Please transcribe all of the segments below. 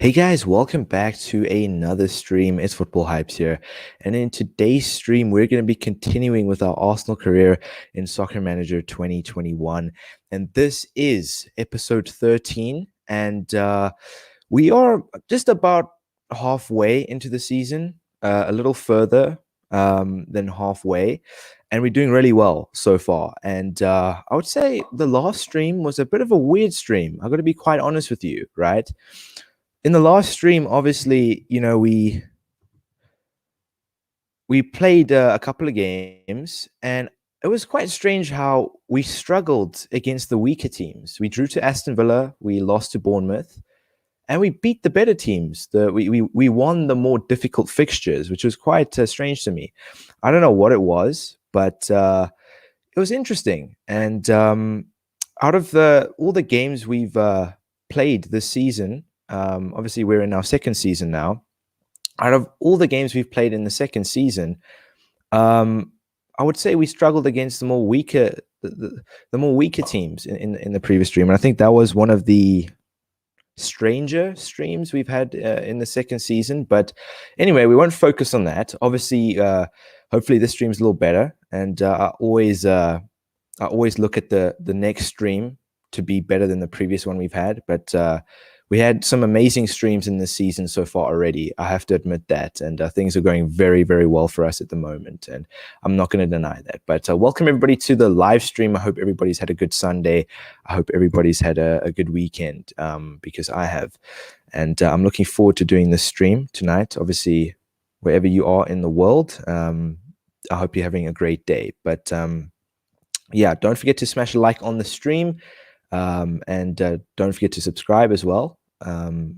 Hey guys, welcome back to another stream. It's Football Hypes here. And in today's stream, we're going to be continuing with our Arsenal career in Soccer Manager 2021. And this is episode 13. And we are just about halfway into the season, a little further than halfway. And we're doing really well so far. And I would say the last stream was a bit of a weird stream. I've got to be quite honest with you, right? In the last stream, obviously, we played a couple of games, and it was quite strange how we struggled against the weaker teams. We drew to Aston Villa, we lost to Bournemouth, and we beat the better teams. We won the more difficult fixtures, which was quite strange to me. I don't know what it was, but it was interesting. And out of all the games we've played this season, obviously we're in our second season now. Out of all the games we've played in the second season, I would say we struggled against the more weaker teams in the previous stream. And I think that was one of the stranger streams we've had in the second season. But anyway, we won't focus on that. Obviously, hopefully this stream's a little better. And I always look at the next stream to be better than the previous one we've had. But we had some amazing streams in this season so far already. I have to admit that. And things are going very, very well for us at the moment. And I'm not going to deny that. But welcome everybody to the live stream. I hope everybody's had a good Sunday. I hope everybody's had a good weekend because I have. And I'm looking forward to doing this stream tonight. Obviously, wherever you are in the world, I hope you're having a great day. But yeah, don't forget to smash a like on the stream. And don't forget to subscribe as well,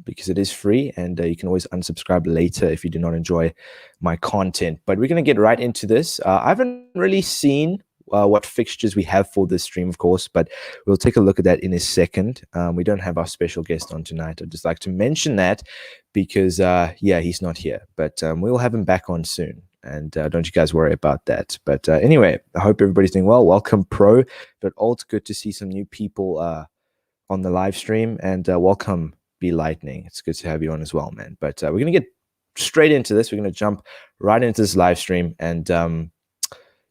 because it is free, and you can always unsubscribe later if you do not enjoy my content. But we're going to get right into this. I haven't really seen what fixtures we have for this stream, of course, but we'll take a look at that in a second. We don't have our special guest on tonight. I'd just like to mention that because, yeah, he's not here, but we'll have him back on soon. And don't you guys worry about that. But anyway, I hope everybody's doing well. Welcome, Pro. But alt, good to see some new people on the live stream. And welcome, Be Lightning. It's good to have you on as well, man. But we're going to get straight into this. We're going to jump right into this live stream. And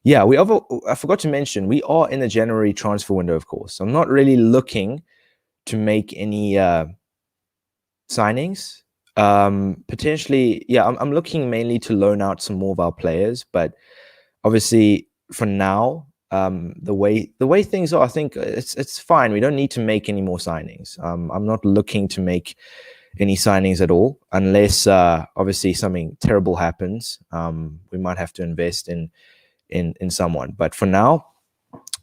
yeah, I forgot to mention, we are in the January transfer window, of course. I'm not really looking to make any signings. Potentially, yeah, I'm looking mainly to loan out some more of our players, but obviously for now, the way things are, I think it's fine. We don't need to make any more signings. I'm not looking to make any signings at all, unless obviously something terrible happens. We might have to invest in someone, but for now,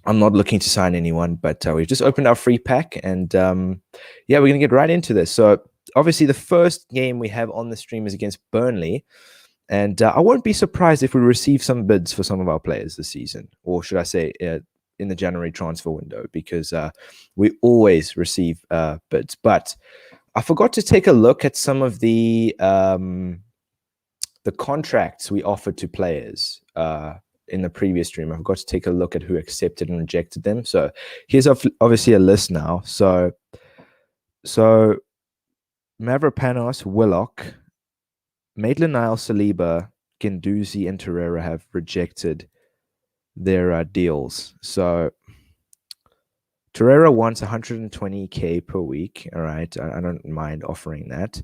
I'm not looking to sign anyone. But we've just opened our free pack, and yeah, we're gonna get right into this. So obviously, the first game we have on the stream is against Burnley. And I won't be surprised if we receive some bids for some of our players this season, or should I say in the January transfer window, because we always receive bids. But I forgot to take a look at some of the contracts we offered to players in the previous stream. I forgot to take a look at who accepted and rejected them. So here's obviously a list now. So Mavropanos, Willock, Maitland-Niles, Saliba, Guendouzi, and Torreira have rejected their deals. So Torreira wants 120k per week. All right, I don't mind offering that.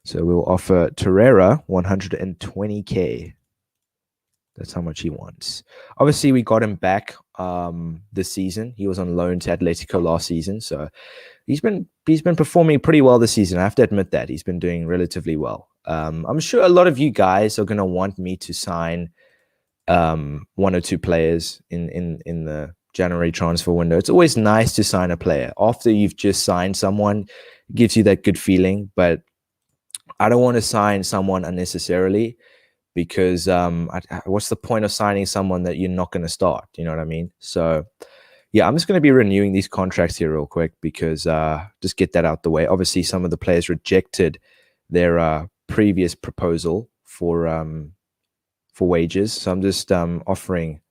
So we'll offer Torreira 120k. That's how much he wants. Obviously, we got him back this season. He was on loan to Atletico last season, so he's been performing pretty well this season. I have to admit that he's been doing relatively well. I'm sure a lot of you guys are going to want me to sign one or two players in the January transfer window. It's always nice to sign a player after you've just signed someone. It gives you that good feeling, but I don't want to sign someone unnecessarily, because what's the point of signing someone that you're not going to start? You know what I mean? So yeah, I'm just going to be renewing these contracts here real quick, because just get that out the way. Obviously, some of the players rejected their previous proposal for wages. So I'm just offering.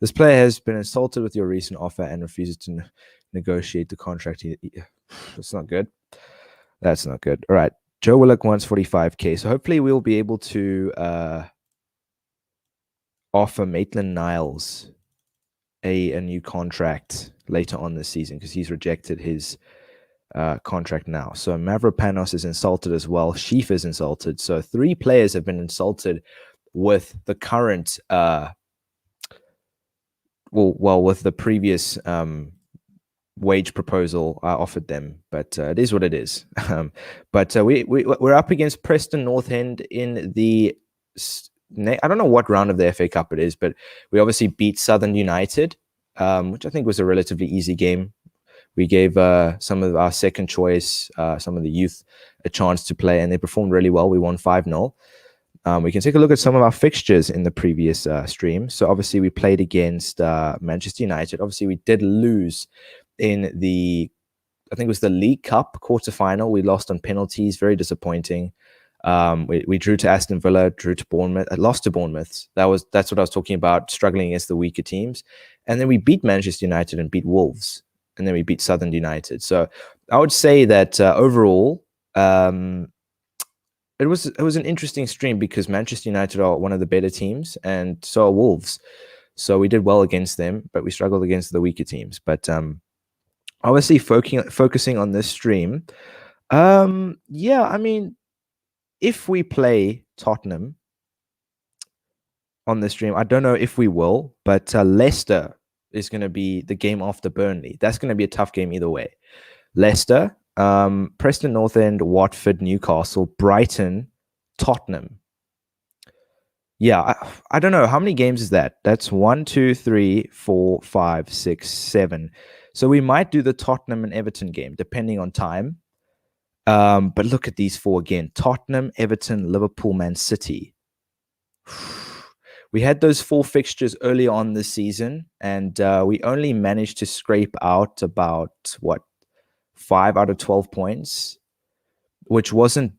This player has been insulted with your recent offer and refuses to negotiate the contract. That's not good. That's not good. All right. Joe Willock wants 45K. So hopefully we'll be able to offer Maitland Niles a new contract later on this season because he's rejected his contract now. So Mavropanos is insulted as well. Sheaf is insulted. So 3 players have been insulted with the current with the previous wage proposal I offered them, but it is what it is. But we're up against Preston North End in the I don't know what round of the FA Cup it is, but we obviously beat Southern United, which I think was a relatively easy game. We gave some of our second choice, some of the youth, a chance to play, and they performed really well. We won 5-0. We can take a look at some of our fixtures in the previous stream. So obviously we played against Manchester United. Obviously we did lose in the, I think it was the League Cup quarterfinal. We lost on penalties, very disappointing. We drew to Aston Villa, drew to Bournemouth, lost to Bournemouth. That's what I was talking about, struggling against the weaker teams. And then we beat Manchester United and beat Wolves. And then we beat Southern United. So I would say that overall, it was an interesting stream because Manchester United are one of the better teams, and so are Wolves. So we did well against them, but we struggled against the weaker teams. But obviously, focusing on this stream, yeah, I mean, if we play Tottenham on this stream, I don't know if we will, but Leicester is going to be the game after Burnley. That's going to be a tough game either way. Leicester, Preston North End, Watford, Newcastle, Brighton, Tottenham. Yeah, I don't know. How many games is that? That's 1, 2, 3, 4, 5, 6, 7. So we might do the Tottenham and Everton game, depending on time. But look at these 4 again. Tottenham, Everton, Liverpool, Man City. We had those 4 fixtures early on this season, and we only managed to scrape out about, 5 out of 12 points, which wasn't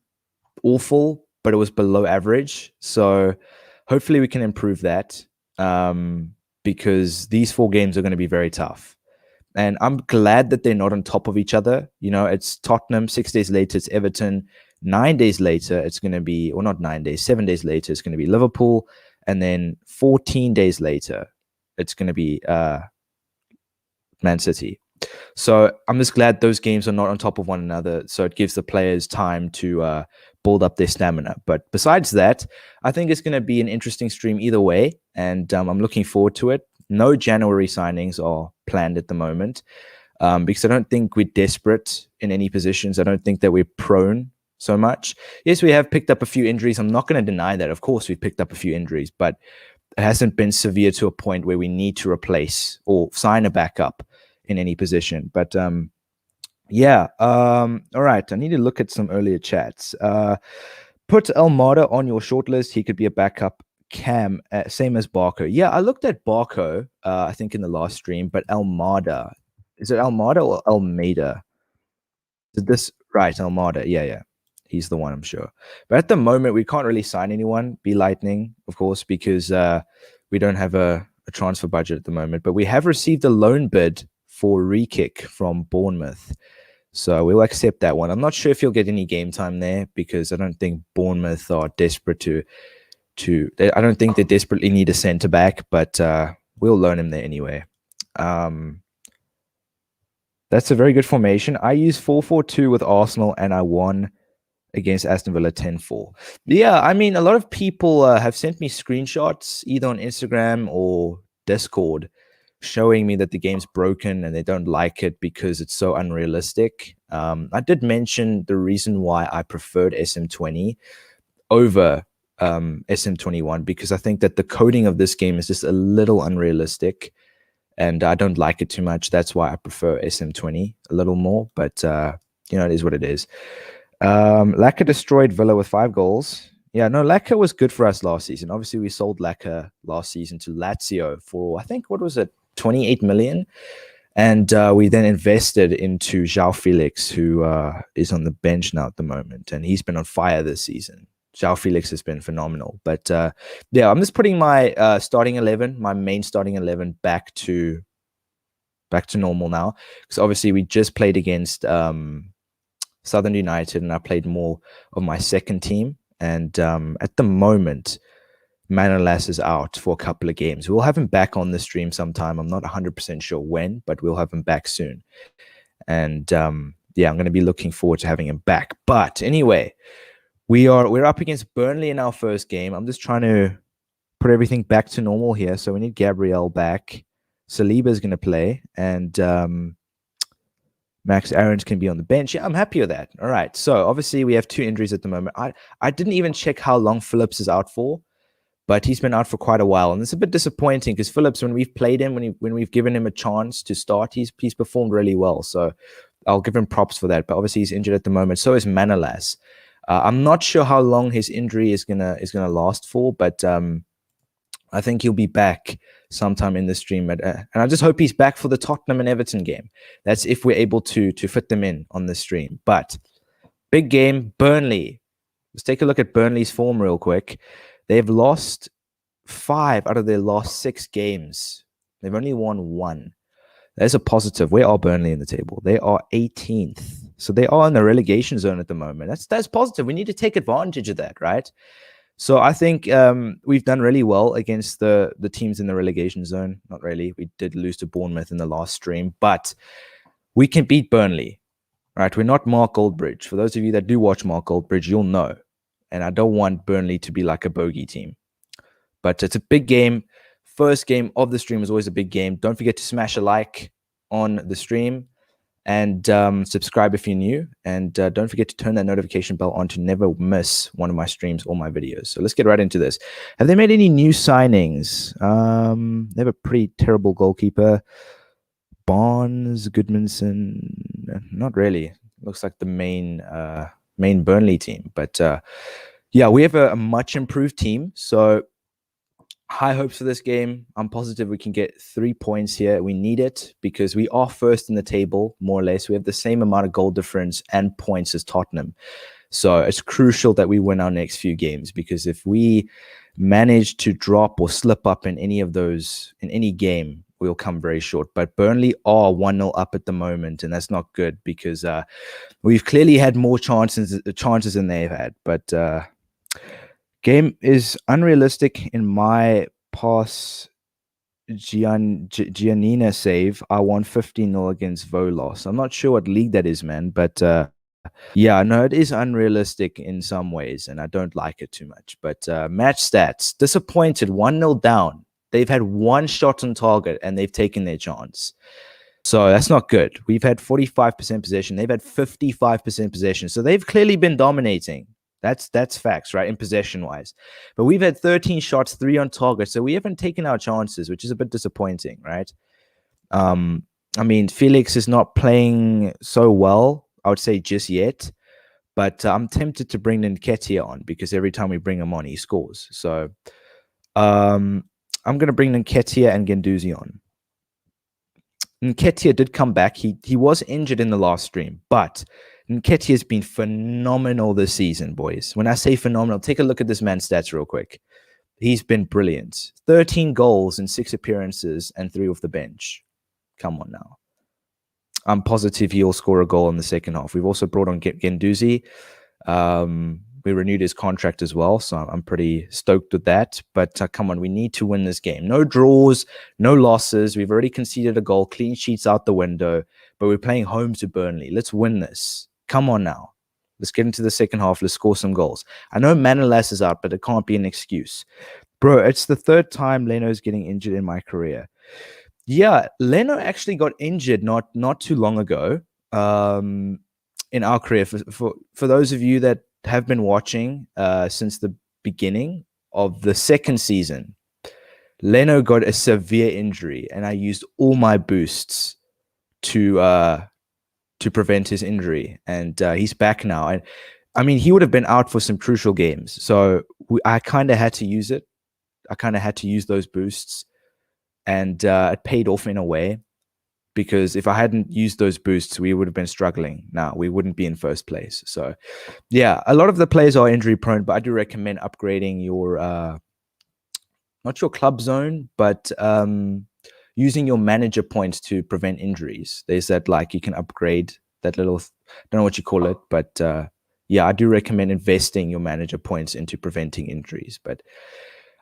awful, but it was below average. So hopefully we can improve that because these 4 games are going to be very tough. And I'm glad that they're not on top of each other. You know, it's Tottenham, 6 days later, it's Everton. 9 days later, it's going to be, or not 9 days, 7 days later, it's going to be Liverpool. And then 14 days later, it's going to be Man City. So I'm just glad those games are not on top of one another. So it gives the players time to build up their stamina. But besides that, I think it's going to be an interesting stream either way. And I'm looking forward to it. No January signings are planned at the moment because I don't think we're desperate in any positions. I don't think that we're prone so much. Yes, we have picked up a few injuries. I'm not going to deny that. Of course, we've picked up a few injuries, but it hasn't been severe to a point where we need to replace or sign a backup in any position. But yeah, all right. I need to look at some earlier chats. Put Almada on your shortlist. He could be a backup cam, same as Barco. Yeah, I looked at Barco, I think in the last stream, but Almada, is it Almada or Almeida? Is this right? Almada. Yeah. He's the one, I'm sure. But at the moment, we can't really sign anyone. Be Lightning, of course, because we don't have a transfer budget at the moment. But we have received a loan bid for Re-Kick from Bournemouth. So we'll accept that one. I'm not sure if he'll get any game time there because I don't think Bournemouth are desperate I don't think they desperately need a centre back, but we'll loan him there anyway. That's a very good formation. I used 4-4-2 with Arsenal and I won against Aston Villa 10-4. Yeah, I mean, a lot of people have sent me screenshots either on Instagram or Discord showing me that the game's broken and they don't like it because it's so unrealistic. I did mention the reason why I preferred SM20 over SM21 because I think that the coding of this game is just a little unrealistic and I don't like it too much. That's why I prefer SM20 a little more, but you know, it is what it is. Laka destroyed Villa with 5 goals. Yeah, no, Laka was good for us last season. Obviously, we sold Laka last season to Lazio for, I think, what was it, 28 million? And we then invested into João Felix, who is on the bench now at the moment. And he's been on fire this season. João Felix has been phenomenal. But yeah, I'm just putting my starting 11, my main starting 11 back to normal now. Because obviously we just played against Southern United, and I played more of my second team. And at the moment, Manolas is out for a couple of games. We'll have him back on the stream sometime. I'm not 100% sure when, but we'll have him back soon. And yeah, I'm going to be looking forward to having him back. But anyway, we're up against Burnley in our first game. I'm just trying to put everything back to normal here. So we need Gabriel back. Saliba is going to play, and Max Aarons can be on the bench. Yeah, I'm happy with that. All right. So obviously we have 2 injuries at the moment. I didn't even check how long Phillips is out for, but he's been out for quite a while, and it's a bit disappointing because Phillips, when we've played him, when we've given him a chance to start, he's performed really well. So I'll give him props for that. But obviously he's injured at the moment. So is Manolas. I'm not sure how long his injury is gonna last for, but I think he'll be back sometime in the stream. And I just hope he's back for the Tottenham and Everton game. That's if we're able to fit them in on the stream. But big game, Burnley. Let's take a look at Burnley's form real quick. They've lost 5 out of their last 6 games. They've only won 1. There's a positive. Where are Burnley in the table? They are 18th. So they are in the relegation zone at the moment. That's positive. We need to take advantage of that, right? So I think we've done really well against the teams in the relegation zone. Not really. We did lose to Bournemouth in the last stream, but we can beat Burnley, right? We're not Mark Goldbridge. For those of you that do watch Mark Goldbridge, you'll know. And I don't want Burnley to be like a bogey team. But it's a big game. First game of the stream is always a big game. Don't forget to smash a like on the stream and subscribe if you're new. And don't forget to turn that notification bell on to never miss one of my streams or my videos. So let's get right into this. Have they made any new signings? They have a pretty terrible goalkeeper. Barnes, Goodmanson, not really. Looks like the main Burnley team. But yeah, we have a much improved team. So high hopes for this game. I'm positive we can get 3 points here. We need it because we are first in the table, more or less. We have the same amount of goal difference and points as Tottenham. So it's crucial that we win our next few games, because if we manage to drop or slip up in any of those, in any game, we'll come very short. But Burnley are 1-0 up at the moment, and that's not good because we've clearly had more chances than they've had. But game is unrealistic in my pass Giannina save. I won 15-0 against Volos. I'm not sure what league that is, man, but yeah, no, it is unrealistic in some ways, and I don't like it too much. But match stats, disappointed, 1-0 down. They've had 1 shot on target, and they've taken their chance. So that's not good. We've had 45% possession. They've had 55% possession. So they've clearly been dominating. That's facts, right, in possession-wise. But we've had 13 shots, 3 on target, so we haven't taken our chances, which is a bit disappointing, right? I mean, Felix is not playing so well, I would say, just yet. But I'm tempted to bring Nketiah on because every time we bring him on, he scores. So I'm going to bring Nketiah and Guendouzi on. Nketiah did come back. He was injured in the last stream, but Nketiah has been phenomenal this season, boys. When I say phenomenal, take a look at this man's stats real quick. He's been brilliant. 13 goals in 6 appearances and 3 off the bench. Come on now. I'm positive he'll score a goal in the second half. We've also brought on Guendouzi. We renewed his contract as well, so I'm pretty stoked with that. But come on, we need to win this game. No draws, no losses. We've already conceded a goal. Clean sheets out the window. But we're playing home to Burnley. Let's win this. Come on now. Let's get into the second half. Let's score some goals. I know Manolas is out, but it can't be an excuse. Bro, it's the 3rd time Leno's getting injured in my career. Yeah, Leno actually got injured not too long ago in our career. For those of you that have been watching since the beginning of the 2nd season, Leno got a severe injury, and I used all my boosts to prevent his injury, and he's back now. And I mean, he would have been out for some crucial games, so I kind of had to use it. I kind of had to use those boosts, and it paid off in a way, because if I hadn't used those boosts, we would have been struggling. Now we wouldn't be in first place. So yeah, a lot of the players are injury prone, but I do recommend upgrading your not your club zone, but using your manager points to prevent injuries. There's that, like, you can upgrade little, don't know what you call it, but yeah, I do recommend investing your manager points into preventing injuries. But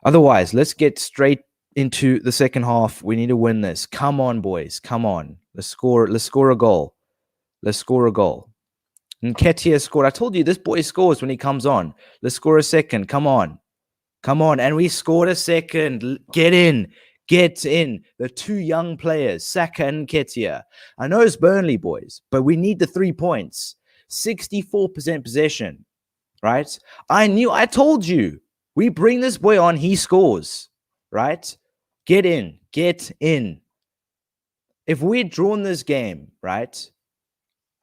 otherwise, let's get straight into the second half. We need to win this. Come on, boys. Come on. Let's score a goal. Let's score a goal. Nketiah scored. I told you this boy scores when he comes on. Let's score a second. Come on. Come on. And we scored a second. Get in. Get in. The two young players, Saka and Nketiah. I know it's Burnley, boys, but we need the 3 points. 64% possession, right? I told you. We bring this boy on, he scores, right? Get in. Get in. If we'd drawn this game, right,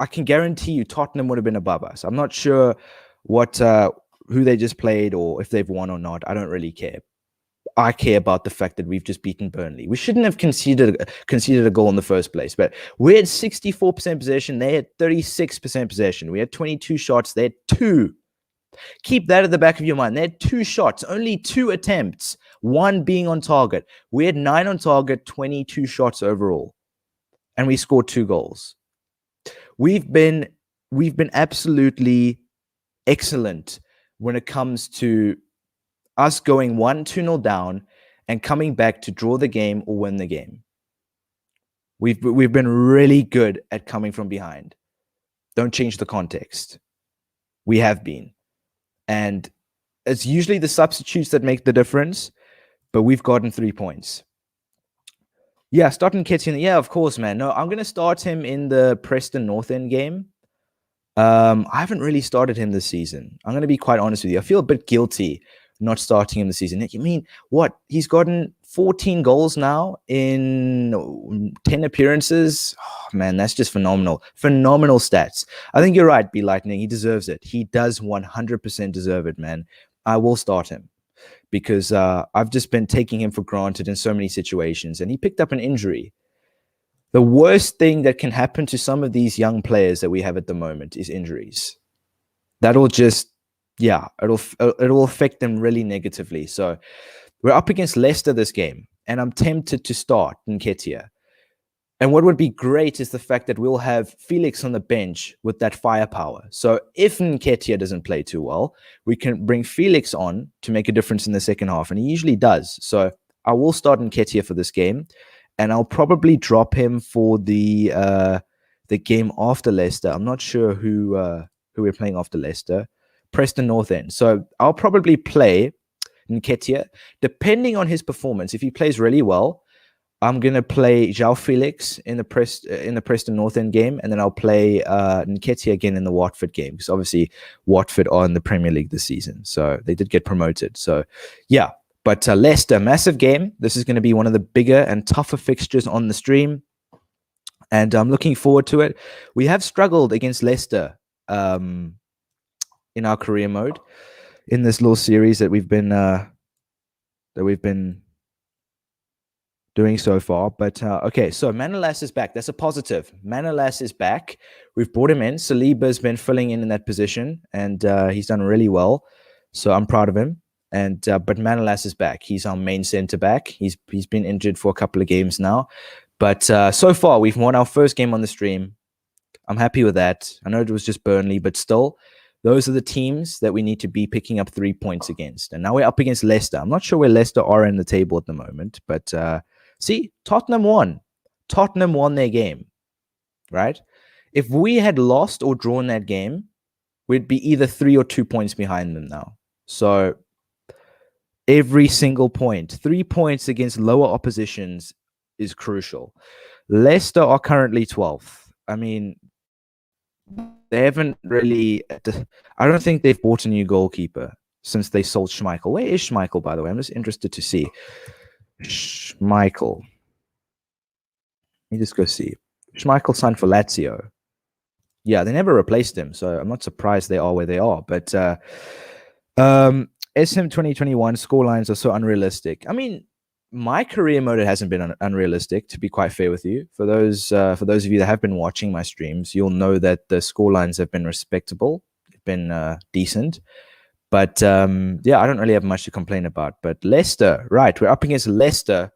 I can guarantee you Tottenham would have been above us. I'm not sure who they just played or if they've won or not. I don't really care. I care about the fact that we've just beaten Burnley. We shouldn't have conceded a goal in the first place, but we had 64% possession. They had 36% possession. We had 22 shots. They had 2. Keep that at the back of your mind. They had 2 shots, only 2 attempts, 1 being on target. We had 9 on target, 22 shots overall, and we scored 2 goals. We've been absolutely excellent when it comes to us going 1-2-0 down and coming back to draw the game or win the game. We've been really good at coming from behind. Don't change the context. We have been. And it's usually the substitutes that make the difference, but we've gotten 3 points. Yeah, starting Nketiah. Yeah, of course, man. No, I'm going to start him in the Preston North End game. I haven't really started him this season. I'm going to be quite honest with you. I feel a bit guilty not starting him this season. You mean what? He's gotten 14 goals now in 10 appearances. Oh, man, that's just phenomenal. Phenomenal stats. I think you're right, B Lightning. He deserves it. He does 100% deserve it, man. I will start him because I've just been taking him for granted in so many situations, and he picked up an injury. The worst thing that can happen to some of these young players that we have at the moment is injuries. That'll just, yeah, it'll affect them really negatively. So we're up against Leicester this game, and I'm tempted to start Nketiah. And what would be great is the fact that we'll have Felix on the bench with that firepower. So if Nketiah doesn't play too well, we can bring Felix on to make a difference in the second half, and he usually does. So I will start Nketiah for this game, and I'll probably drop him for the game after Leicester. I'm not sure who we're playing after Leicester. Preston North End. So I'll probably play Nketiah, depending on his performance. If he plays really well, I'm going to play João Felix in the Preston North End game, and then I'll play Nketiah again in the Watford game, because obviously Watford are in the Premier League this season, so they did get promoted. So yeah, but Leicester, massive game. This is going to be one of the bigger and tougher fixtures on the stream, and I'm looking forward to it. We have struggled against Leicester in our career mode in this little series that we've been doing so far. But okay, so Manolas is back. That's a positive. Manolas is back. We've brought him in. Saliba's been filling in that position, and he's done really well. So I'm proud of him. And but Manolas is back. He's our main centre back. He's been injured for a couple of games now, but so far we've won our first game on the stream. I'm happy with that. I know it was just Burnley, but still, those are the teams that we need to be picking up 3 points against. And now we're up against Leicester. I'm not sure where Leicester are in the table at the moment, but see, Tottenham won. Tottenham won their game, right? If we had lost or drawn that game, we'd be either 3 or 2 points behind them now. So every single point, 3 points against lower oppositions is crucial. Leicester are currently 12th. I mean, they haven't really... I don't think they've bought a new goalkeeper since they sold Schmeichel. Where is Schmeichel, by the way? I'm just interested to see. Schmeichel. Let me just go see. Schmeichel signed for Lazio. Yeah, they never replaced him, so I'm not surprised they are where they are. But SM 2021 scorelines are so unrealistic. I mean, my career mode hasn't been unrealistic, to be quite fair with you. For those of you that have been watching my streams, you'll know that the scorelines have been respectable. They've been decent. But yeah, I don't really have much to complain about. But Leicester, right, we're up against Leicester,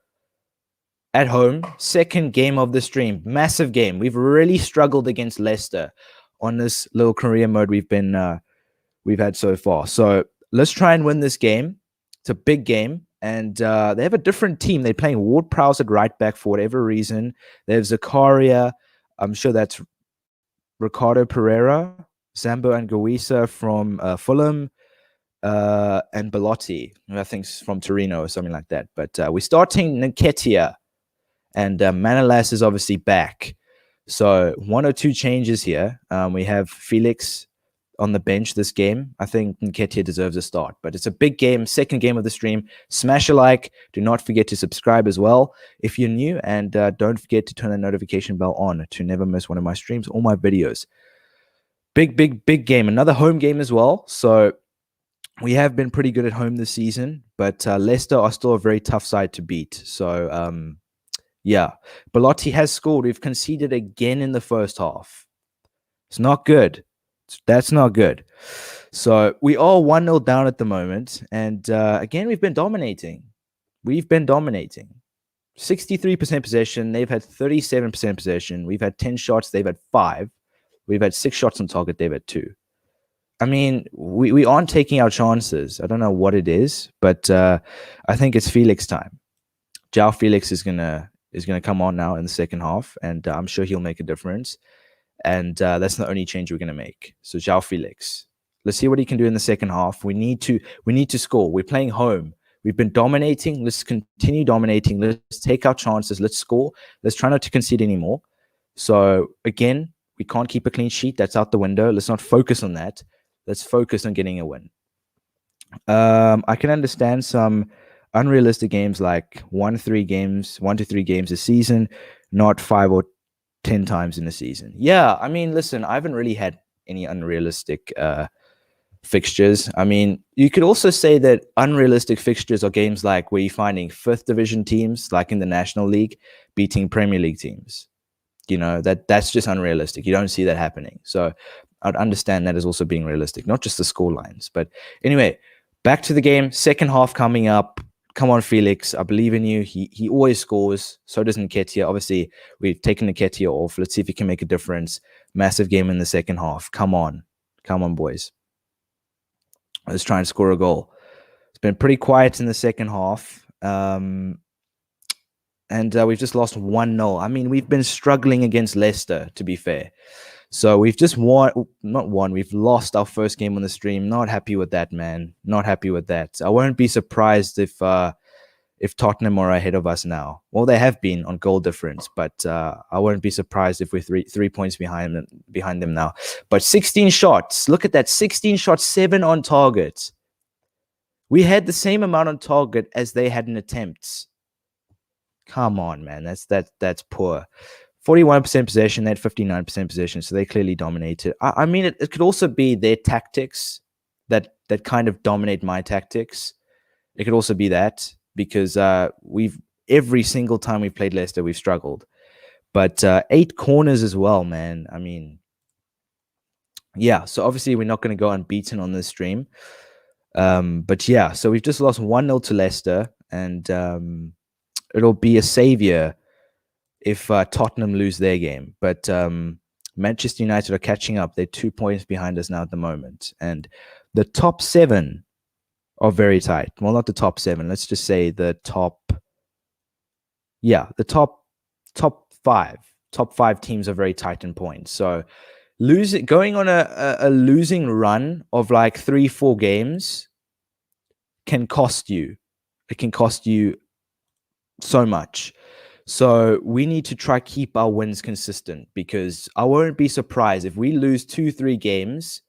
at home, second game of the stream, massive game. We've really struggled against Leicester on this little career mode we've had so far. So let's try and win this game. It's a big game, and they have a different team. They're playing Ward-Prowse at right back for whatever reason. They have Zakaria. I'm sure that's Ricardo Pereira, Zambo Anguissa from Fulham, and Belotti, who I think is from Torino or something like that. But we're starting Nketiah, and Manolas is obviously back. So 1 or 2 changes here. We have Felix on the bench this game. I think Nketiah deserves a start, but it's a big game, second game of the stream. Smash a like. Do not forget to subscribe as well if you're new, and don't forget to turn the notification bell on to never miss one of my streams or my videos. Big game. Another home game as well. So we have been pretty good at home this season, but Leicester are still a very tough side to beat. So, yeah, Belotti has scored. We've conceded again in the first half. It's not good. That's not good. So we are 1-0 down at the moment. And again, we've been dominating. 63% possession. They've had 37% possession. We've had 10 shots. They've had 5. We've had 6 shots on target. They've had 2. I mean, we aren't taking our chances. I don't know what it is, but I think it's Felix time. João Felix is gonna come on now in the second half, and I'm sure he'll make a difference. And that's the only change we're gonna make. So João Felix, let's see what he can do in the second half. We need to score. We're playing home. We've been dominating. Let's continue dominating. Let's take our chances. Let's score. Let's try not to concede anymore. So again, we can't keep a clean sheet. That's out the window. Let's not focus on that. Let's focus on getting a win. I can understand some unrealistic games like 1 to 3 games a season, not 5 or 10 times in a season. Yeah, I mean, listen, I haven't really had any unrealistic fixtures. I mean, you could also say that unrealistic fixtures are games like where you're finding 5th division teams, like in the National League, beating Premier League teams. You know, that's just unrealistic. You don't see that happening. So I'd understand that as also being realistic, not just the score lines. But anyway, back to the game. Second half coming up. Come on, Felix. I believe in you. He always scores. So does Nketiah. Obviously, we've taken Nketiah off. Let's see if he can make a difference. Massive game in the second half. Come on. Come on, boys. Let's try and score a goal. It's been pretty quiet in the second half. And we've just lost 1-0. I mean, we've been struggling against Leicester, to be fair. So we've just we've lost our first game on the stream. Not happy with that, man. Not happy with that. I won't be surprised if Tottenham are ahead of us now. Well, they have been on goal difference, but I won't be surprised if we're three points behind them now. But 16 shots. Look at that. 16 shots, 7 on target. We had the same amount on target as they had in attempts. Come on, man. That's poor. 41% possession, they had 59% possession, so they clearly dominated. I mean, it could also be their tactics that kind of dominate my tactics. It could also be that, because every single time we've played Leicester, we've struggled. But 8 corners as well, man. I mean, yeah, so obviously we're not going to go unbeaten on this stream. But yeah, so we've just lost 1-0 to Leicester, and it'll be a savior if Tottenham lose their game. But Manchester United are catching up. They're 2 points behind us now at the moment. And the top 7 are very tight. Well, not the top 7. Let's just say the top 5. Top 5 teams are very tight in points. So going on a losing run of like 3-4 games can cost you. It can cost you so much. So we need to try keep our wins consistent, because I won't be surprised if we lose 2-3 games.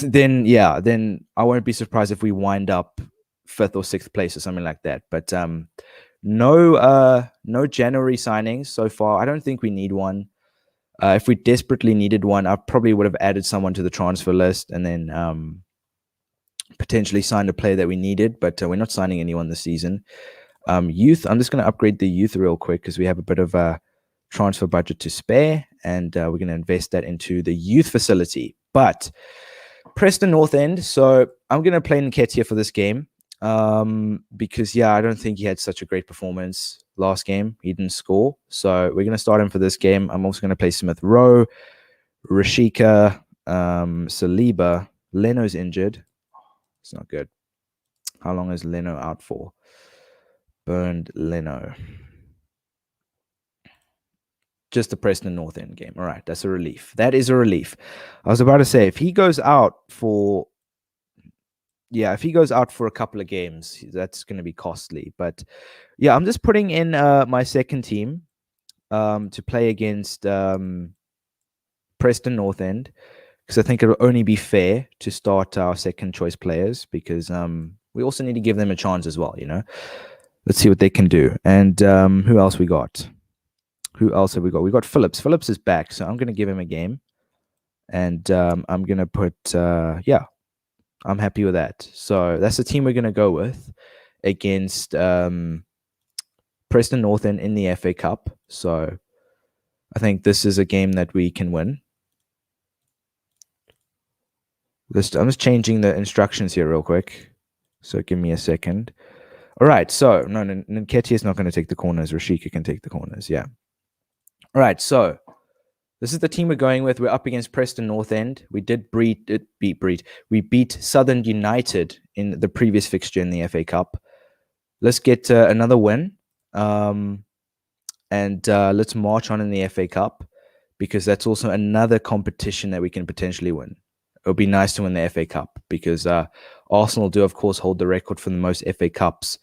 Then I won't be surprised if we wind up 5th or 6th place or something like that. But no January signings so far. I don't think we need one. If we desperately needed one, I probably would have added someone to the transfer list and then potentially signed a player that we needed. But we're not signing anyone this season. Youth, I'm just going to upgrade the youth real quick because we have a bit of a transfer budget to spare, and we're going to invest that into the youth facility. But Preston North End, so I'm going to play Nketiah for this game because, I don't think he had such a great performance. last game. He didn't score. So we're going to start him for this game. I'm also going to play Smith Rowe, Rashika, Saliba. Leno's injured. It's not good. How long is Leno out for? Burned Leno. Just the Preston North End game. All right, that's a relief. That is a relief. I was about to say, if he goes out for a couple of games, that's going to be costly. But yeah, I'm just putting in my second team to play against Preston North End, because I think it'll only be fair to start our second choice players, because we also need to give them a chance as well, Let's see what they can do. And who else we got? Who else have we got? We got Phillips. Phillips is back, so I'm going to give him a game. And I'm going to put, I'm happy with that. So that's the team we're going to go with against Preston North End in the FA Cup. So I think this is a game that we can win. I'm just changing the instructions here real quick. So give me a second. All right. So, no, Nketiah is not going to take the corners. Rashika can take the corners. Yeah. All right. So this is the team we're going with. We're up against Preston North End. We did beat Southern United in the previous fixture in the FA Cup. Let's get another win. And let's march on in the FA Cup, because that's also another competition that we can potentially win. It would be nice to win the FA Cup, because Arsenal do, of course, hold the record for the most FA Cups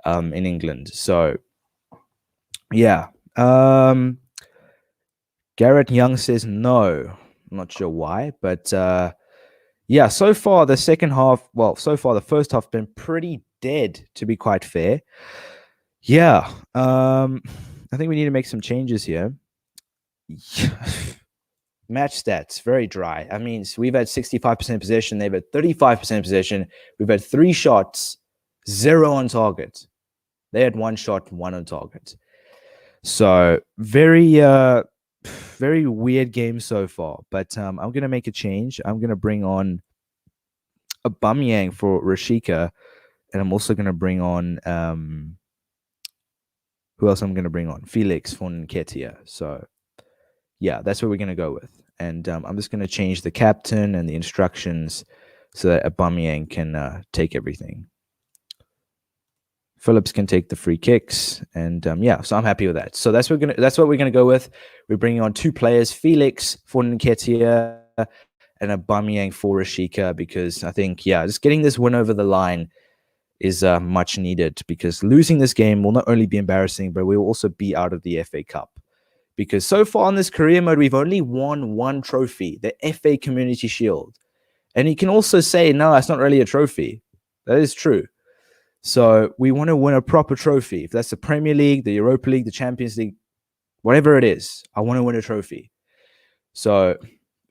in England. So, yeah. Garrett Young says no. I'm not sure why, but yeah, so far the first half been pretty dead, to be quite fair. Yeah, I think we need to make some changes here. Match stats, very dry. I mean, so we've had 65% possession. They've had 35% possession. We've had 3 shots, 0 on target. They had 1 shot, 1 on target. So very weird game so far. But I'm going to make a change. I'm going to bring on Aubameyang for Rashika. And I'm also going to bring on... who else I'm going to bring on? Felix for Nketiah. So, yeah, that's what we're going to go with. And I'm just going to change the captain and the instructions so that Aubameyang can take everything. Phillips can take the free kicks. And, so I'm happy with that. So that's what we're going to go with. We're bringing on 2 players, Felix for Nketiah and Aubameyang for Rashika, because I think, just getting this win over the line is much needed, because losing this game will not only be embarrassing, but we will also be out of the FA Cup. Because so far in this career mode, we've only won 1 trophy, the FA Community Shield. And you can also say, no, that's not really a trophy. That is true. So we want to win a proper trophy. If that's the Premier League, the Europa League, the Champions League, whatever it is, I want to win a trophy. So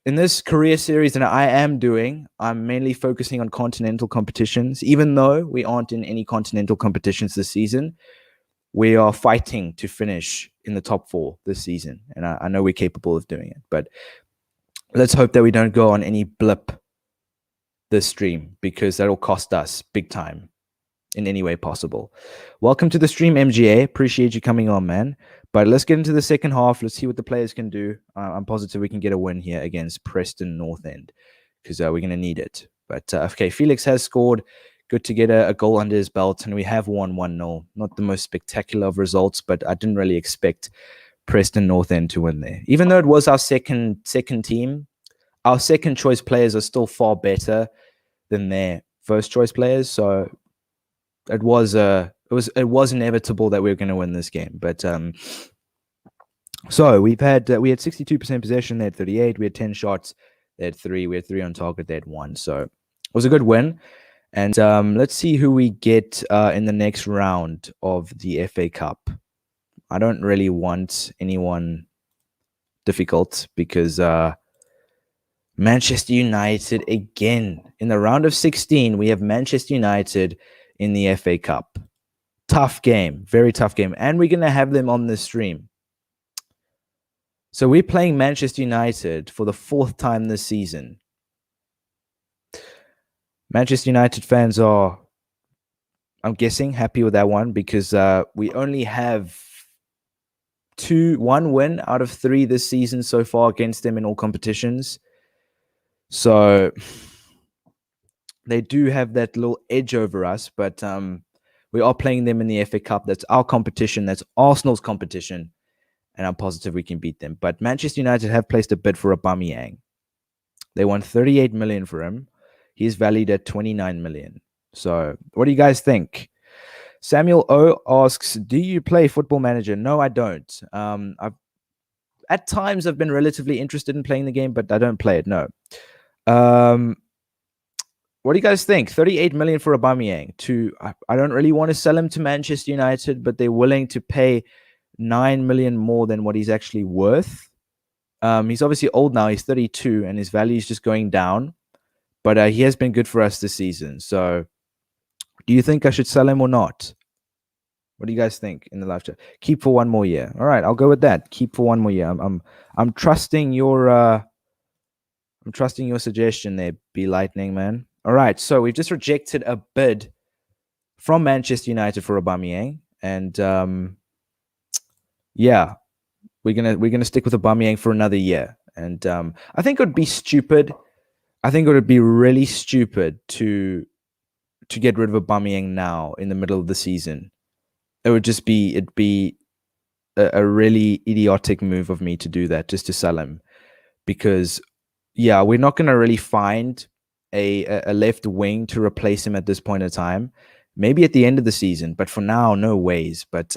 in this career series that I am doing, I'm mainly focusing on continental competitions. Even though we aren't in any continental competitions this season, we are fighting to finish in the top 4 this season. And I know we're capable of doing it. But let's hope that we don't go on any blip this stream, because that'll cost us big time in any way possible. Welcome to the stream, MGA. Appreciate you coming on, man. But let's get into the second half. Let's see what the players can do. I'm positive we can get a win here against Preston North End, because we're going to need it. But, okay, Felix has scored. Good to get a goal under his belt, and we have won 1-0. Not the most spectacular of results, but I didn't really expect Preston North End to win there. Even though it was our second team, our second choice players are still far better than their first choice players. So it was inevitable that we were going to win this game. But so we had 62% possession. They had 38. We had 10 shots. They had 3. We had 3 on target. They had 1. So it was a good win. And let's see who we get in the next round of the FA Cup. I don't really want anyone difficult, because Manchester United again. In the round of 16, we have Manchester United in the FA Cup. Tough game. Very tough game. And we're going to have them on this stream. So we're playing Manchester United for the 4th time this season. Manchester United fans are I'm guessing happy with that one because we only have one win out of 3 this season so far against them in all competitions. So they do have that little edge over us, but we are playing them in the FA Cup. That's our competition. That's Arsenal's competition, and I'm positive we can beat them. But Manchester United have placed a bid for Aubameyang. They want 38 million for him. He's valued at 29 million. So what do you guys think? Samuel O asks, do you play Football Manager? No, I don't. At times I've been relatively interested in playing the game, but I don't play it. No. What do you guys think? 38 million for Aubameyang. I don't really want to sell him to Manchester United, but they're willing to pay 9 million more than what he's actually worth. He's obviously old now. He's 32, and his value is just going down. But he has been good for us this season. So, do you think I should sell him or not? What do you guys think in the live chat? Keep for one more year. All right, I'll go with that. Keep for one more year. I'm trusting your suggestion there, Be Lightning, man. All right, so we've just rejected a bid from Manchester United for Aubameyang, and yeah, we're gonna stick with Aubameyang for another year. And I think it would be stupid. I think it would be really stupid to get rid of Aubameyang now in the middle of the season. It'd be a really idiotic move of me to do that, just to sell him, because yeah, we're not gonna really find a left wing to replace him at this point in time. Maybe at the end of the season, but for now, no ways. But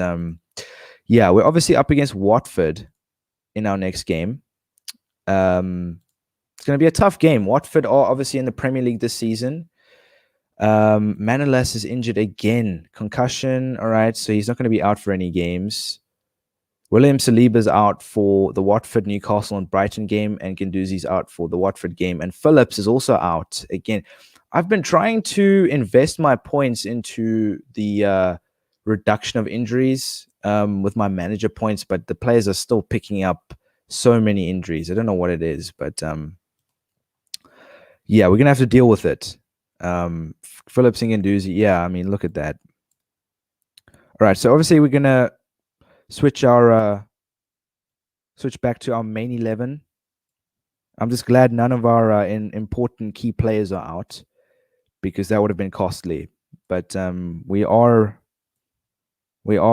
yeah, we're obviously up against Watford in our next game. It's going to be a tough game. Watford are obviously in the Premier League this season. Manolas is injured again. Concussion. All right, so he's not going to be out for any games. William Saliba's out for the Watford, Newcastle, and Brighton game, and Guendouzi's out for the Watford game. And Phillips is also out again. I've been trying to invest my points into the reduction of injuries with my manager points, but the players are still picking up so many injuries. I don't know what it is, but yeah, we're gonna have to deal with it. Phillips and Guendouzi, yeah, I mean, look at that. All right, so obviously we're gonna switch back to our main 11. I'm just glad none of our important key players are out, because that would have been costly. But we are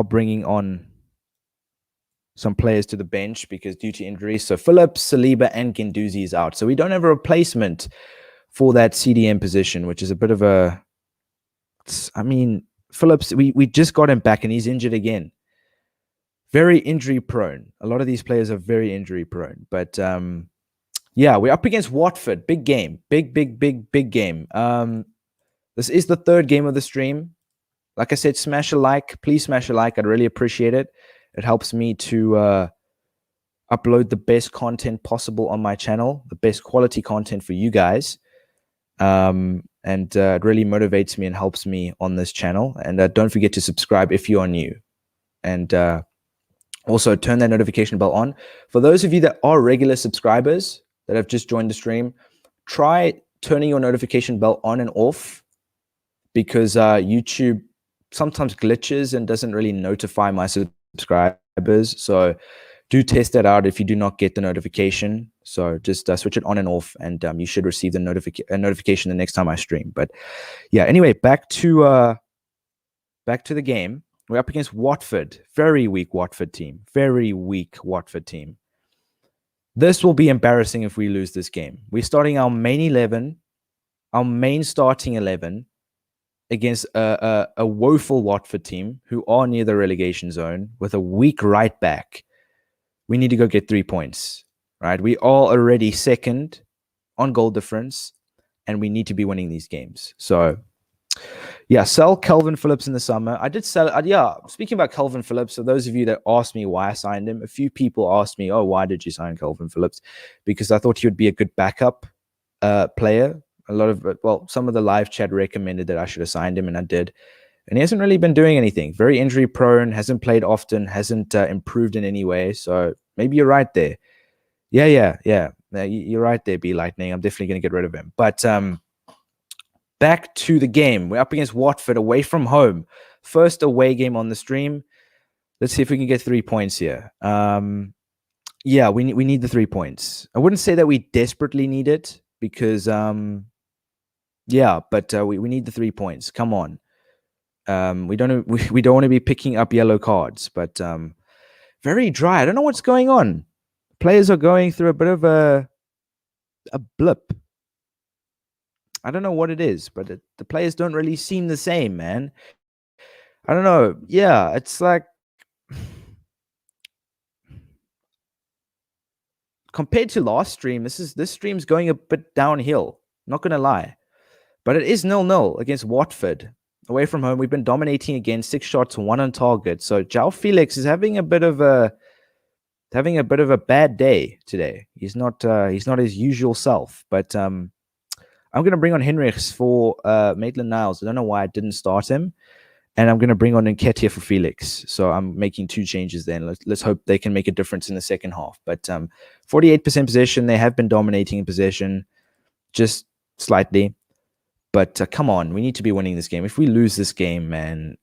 bringing on some players to the bench because due to injuries. So Phillips, Saliba, and Guendouzi is out. So we don't have a replacement for that CDM position, which is a bit of a... I mean, Phillips, we just got him back and he's injured again. Very injury prone. A lot of these players are very injury prone. But yeah, we're up against Watford. Big game. Big game. This is the third game of the stream. Like I said, smash a like. Please smash a like. I'd really appreciate it. It helps me to upload the best content possible on my channel, the best quality content for you guys. And it really motivates me and helps me on this channel. And don't forget to subscribe if you are new. And also turn that notification bell on. For those of you that are regular subscribers that have just joined the stream, try turning your notification bell on and off, because YouTube sometimes glitches and doesn't really notify my subscribers. So do test that out if you do not get the notification. So just switch it on and off, and you should receive the notification the next time I stream. But yeah, anyway, back to the game. We're up against Watford. Very weak Watford team. Very weak Watford team. This will be embarrassing if we lose this game. We're starting our main 11, our main starting 11, against a woeful Watford team who are near the relegation zone with a weak right back. We need to go get 3 points, right? We are already second on goal difference, and we need to be winning these games. So, yeah, sell Calvin Phillips in the summer. I did sell it. Yeah, speaking about Calvin Phillips, so those of you that asked me why I signed him, a few people asked me, oh, why did you sign Calvin Phillips? Because I thought he would be a good backup player. Some of the live chat recommended that I should have signed him, and I did. And he hasn't really been doing anything. Very injury prone, hasn't played often, hasn't improved in any way. So maybe you're right there. Yeah. You're right there, Be Lightning. I'm definitely going to get rid of him. But back to the game. We're up against Watford away from home. First away game on the stream. Let's see if we can get 3 points here. Yeah, we need the 3 points. I wouldn't say that we desperately need it because, yeah, but we need the 3 points. Come on. We don't want to be picking up yellow cards, but very dry. I don't know what's going on. Players are going through a bit of a blip. I don't know what it is, but the players don't really seem the same, man. I don't know. Yeah, it's like compared to last stream, this stream's going a bit downhill. Not gonna lie, but it is 0-0 against Watford away from home. We've been dominating again, 6 shots, 1 on target. So João Felix is having a bit of a bad day today. He's not his usual self. But I'm gonna bring on Henrichs for Maitland-Niles. I don't know why I didn't start him. And I'm going to bring on Nketiah for Felix. So I'm making 2 changes then. Let's hope they can make a difference in the second half. But 48% possession. They have been dominating in possession just slightly. But come on, we need to be winning this game. If we lose this game, man,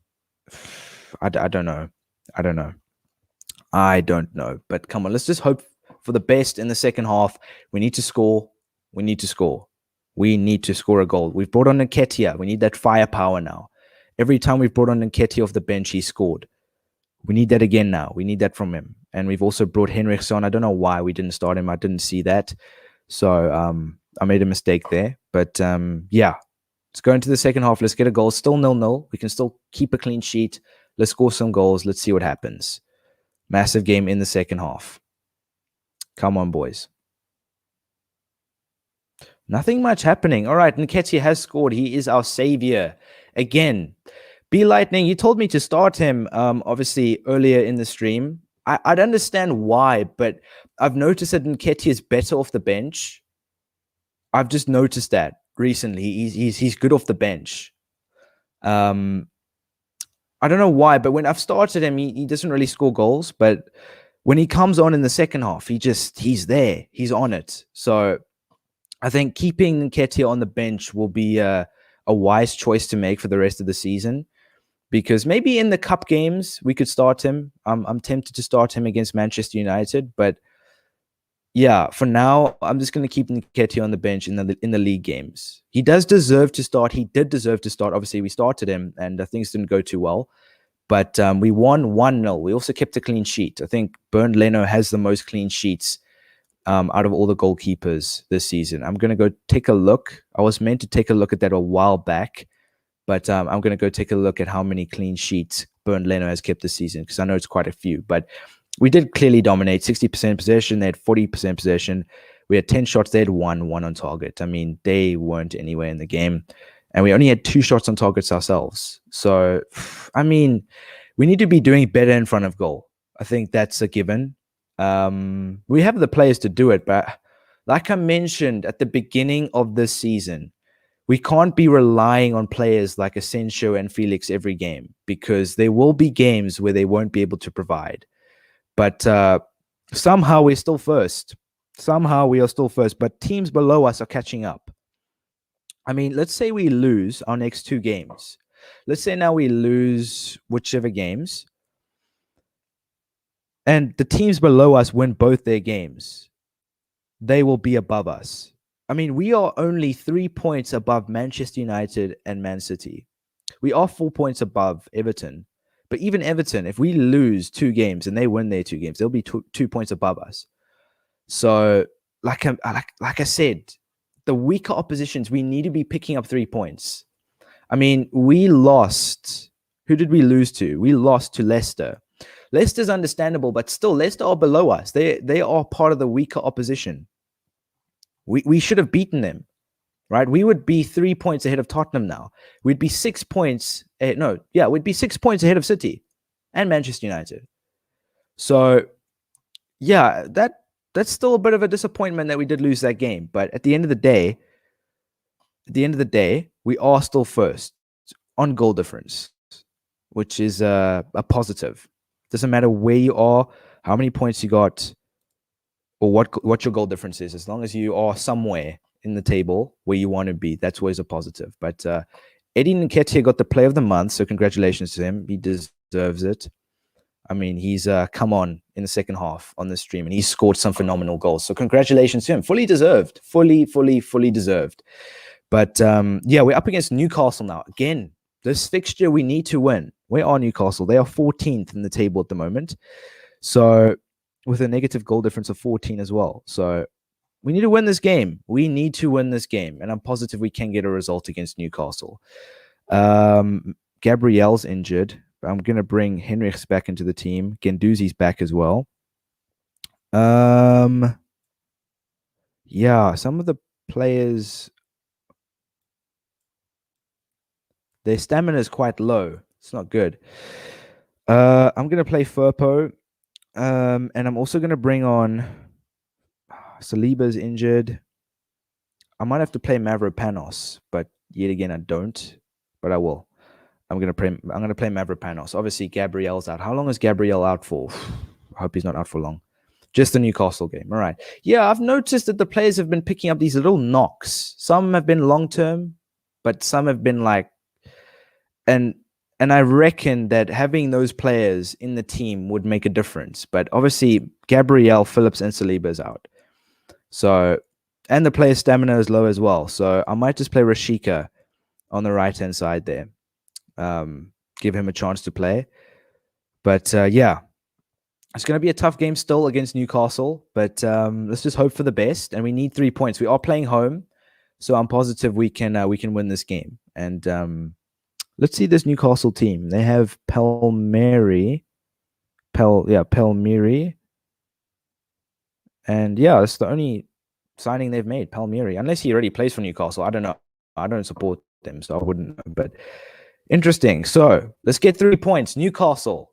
I don't know. I don't know. But come on, let's just hope for the best in the second half. We need to score. We need to score a goal. We've brought on Nketiah. We need that firepower now. Every time we've brought on Nketiah off the bench, he scored. We need that again now. We need that from him. And we've also brought Henrichs on. I don't know why we didn't start him. I didn't see that. So I made a mistake there. But yeah, let's go into the second half. Let's get a goal. Still 0-0. We can still keep a clean sheet. Let's score some goals. Let's see what happens. Massive game in the second half. Come on, boys. Nothing much happening. All right, Nketiah has scored. He is our savior. Again, B Lightning, you told me to start him, obviously, earlier in the stream. I'd understand why, but I've noticed that Nketiah is better off the bench. I've just noticed that recently. He's good off the bench. I don't know why, but when I've started him, he doesn't really score goals. But when he comes on in the second half, he's there. He's on it. So I think keeping Nketiah on the bench will be a wise choice to make for the rest of the season, because maybe in the cup games we could start him. I'm tempted to start him against Manchester United, but yeah, for now I'm just going to keep Nketiah on the bench in the league games. He does deserve to start. He did deserve to start. Obviously, we started him and things didn't go too well, but we won 1-0. We also kept a clean sheet. I think Bernd Leno has the most clean sheets out of all the goalkeepers this season. I'm going to go take a look. I was meant to take a look at that a while back, but I'm going to go take a look at how many clean sheets Bernd Leno has kept this season, because I know it's quite a few. But we did clearly dominate. 60% possession. They had 40% possession. We had 10 shots. They had one on target. I mean, they weren't anywhere in the game. And we only had 2 shots on targets ourselves. So, I mean, we need to be doing better in front of goal. I think that's a given. We have the players to do it, but like I mentioned at the beginning of this season, we can't be relying on players like Asensio and Felix every game, because there will be games where they won't be able to provide. But somehow we're still first. Somehow we are still first, but teams below us are catching up. I mean, let's say we lose our next 2 games. Let's say now we lose whichever games, and the teams below us win both their games. They will be above us. I mean, we are only 3 points above Manchester United and Man City. We are 4 points above Everton. But even Everton, if we lose 2 games and they win their 2 games, they'll be 2 points above us. So, like I said, the weaker oppositions, we need to be picking up 3 points. I mean, we lost. Who did we lose to? We lost to Leicester. Leicester's understandable, but still, Leicester are below us. They are part of the weaker opposition. We should have beaten them, right? We would be 3 points ahead of Tottenham now. We'd be 6 points. We'd be 6 points ahead of City and Manchester United. So, yeah, that's still a bit of a disappointment that we did lose that game. But at the end of the day, we are still first on goal difference, which is a positive. Doesn't matter where you are, how many points you got, or what your goal difference is. As long as you are somewhere, in the table where you want to be. That's always a positive. But Eddie Nketiah got the play of the month, so congratulations to him. He deserves it. I mean, he's come on in the second half on the stream, and he's scored some phenomenal goals. So congratulations to him. Fully deserved. Fully deserved. But yeah, we're up against Newcastle now. Again, this fixture we need to win. Where are Newcastle? They are 14th in the table at the moment. So with a negative goal difference of 14 as well. So we need to win this game. We need to win this game. And I'm positive we can get a result against Newcastle. Gabriel's injured. I'm going to bring Henrichs back into the team. Guendouzi's back as well. Yeah, some of the players, their stamina is quite low. It's not good. I'm going to play Firpo. And I'm also going to bring on Saliba's injured. I might have to play Mavropanos, but yet again, I don't. But I will. I'm gonna play Mavropanos. Obviously, Gabriel's out. How long is Gabriel out for? I hope he's not out for long. Just the Newcastle game. All right. Yeah, I've noticed that the players have been picking up these little knocks. Some have been long term, but some have been like, and I reckon that having those players in the team would make a difference. But obviously, Gabriel, Phillips, and Saliba is out. So, and the player's stamina is low as well. So I might just play Rashika on the right-hand side there. Give him a chance to play. But yeah, it's going to be a tough game still against Newcastle. But let's just hope for the best. And we need 3 points. We are playing home. So I'm positive we can win this game. And let's see this Newcastle team. They have Palmieri. And yeah, it's the only signing they've made, Palmieri. Unless he already plays for Newcastle. I don't know. I don't support them, so I wouldn't know. But interesting. So let's get 3 points. Newcastle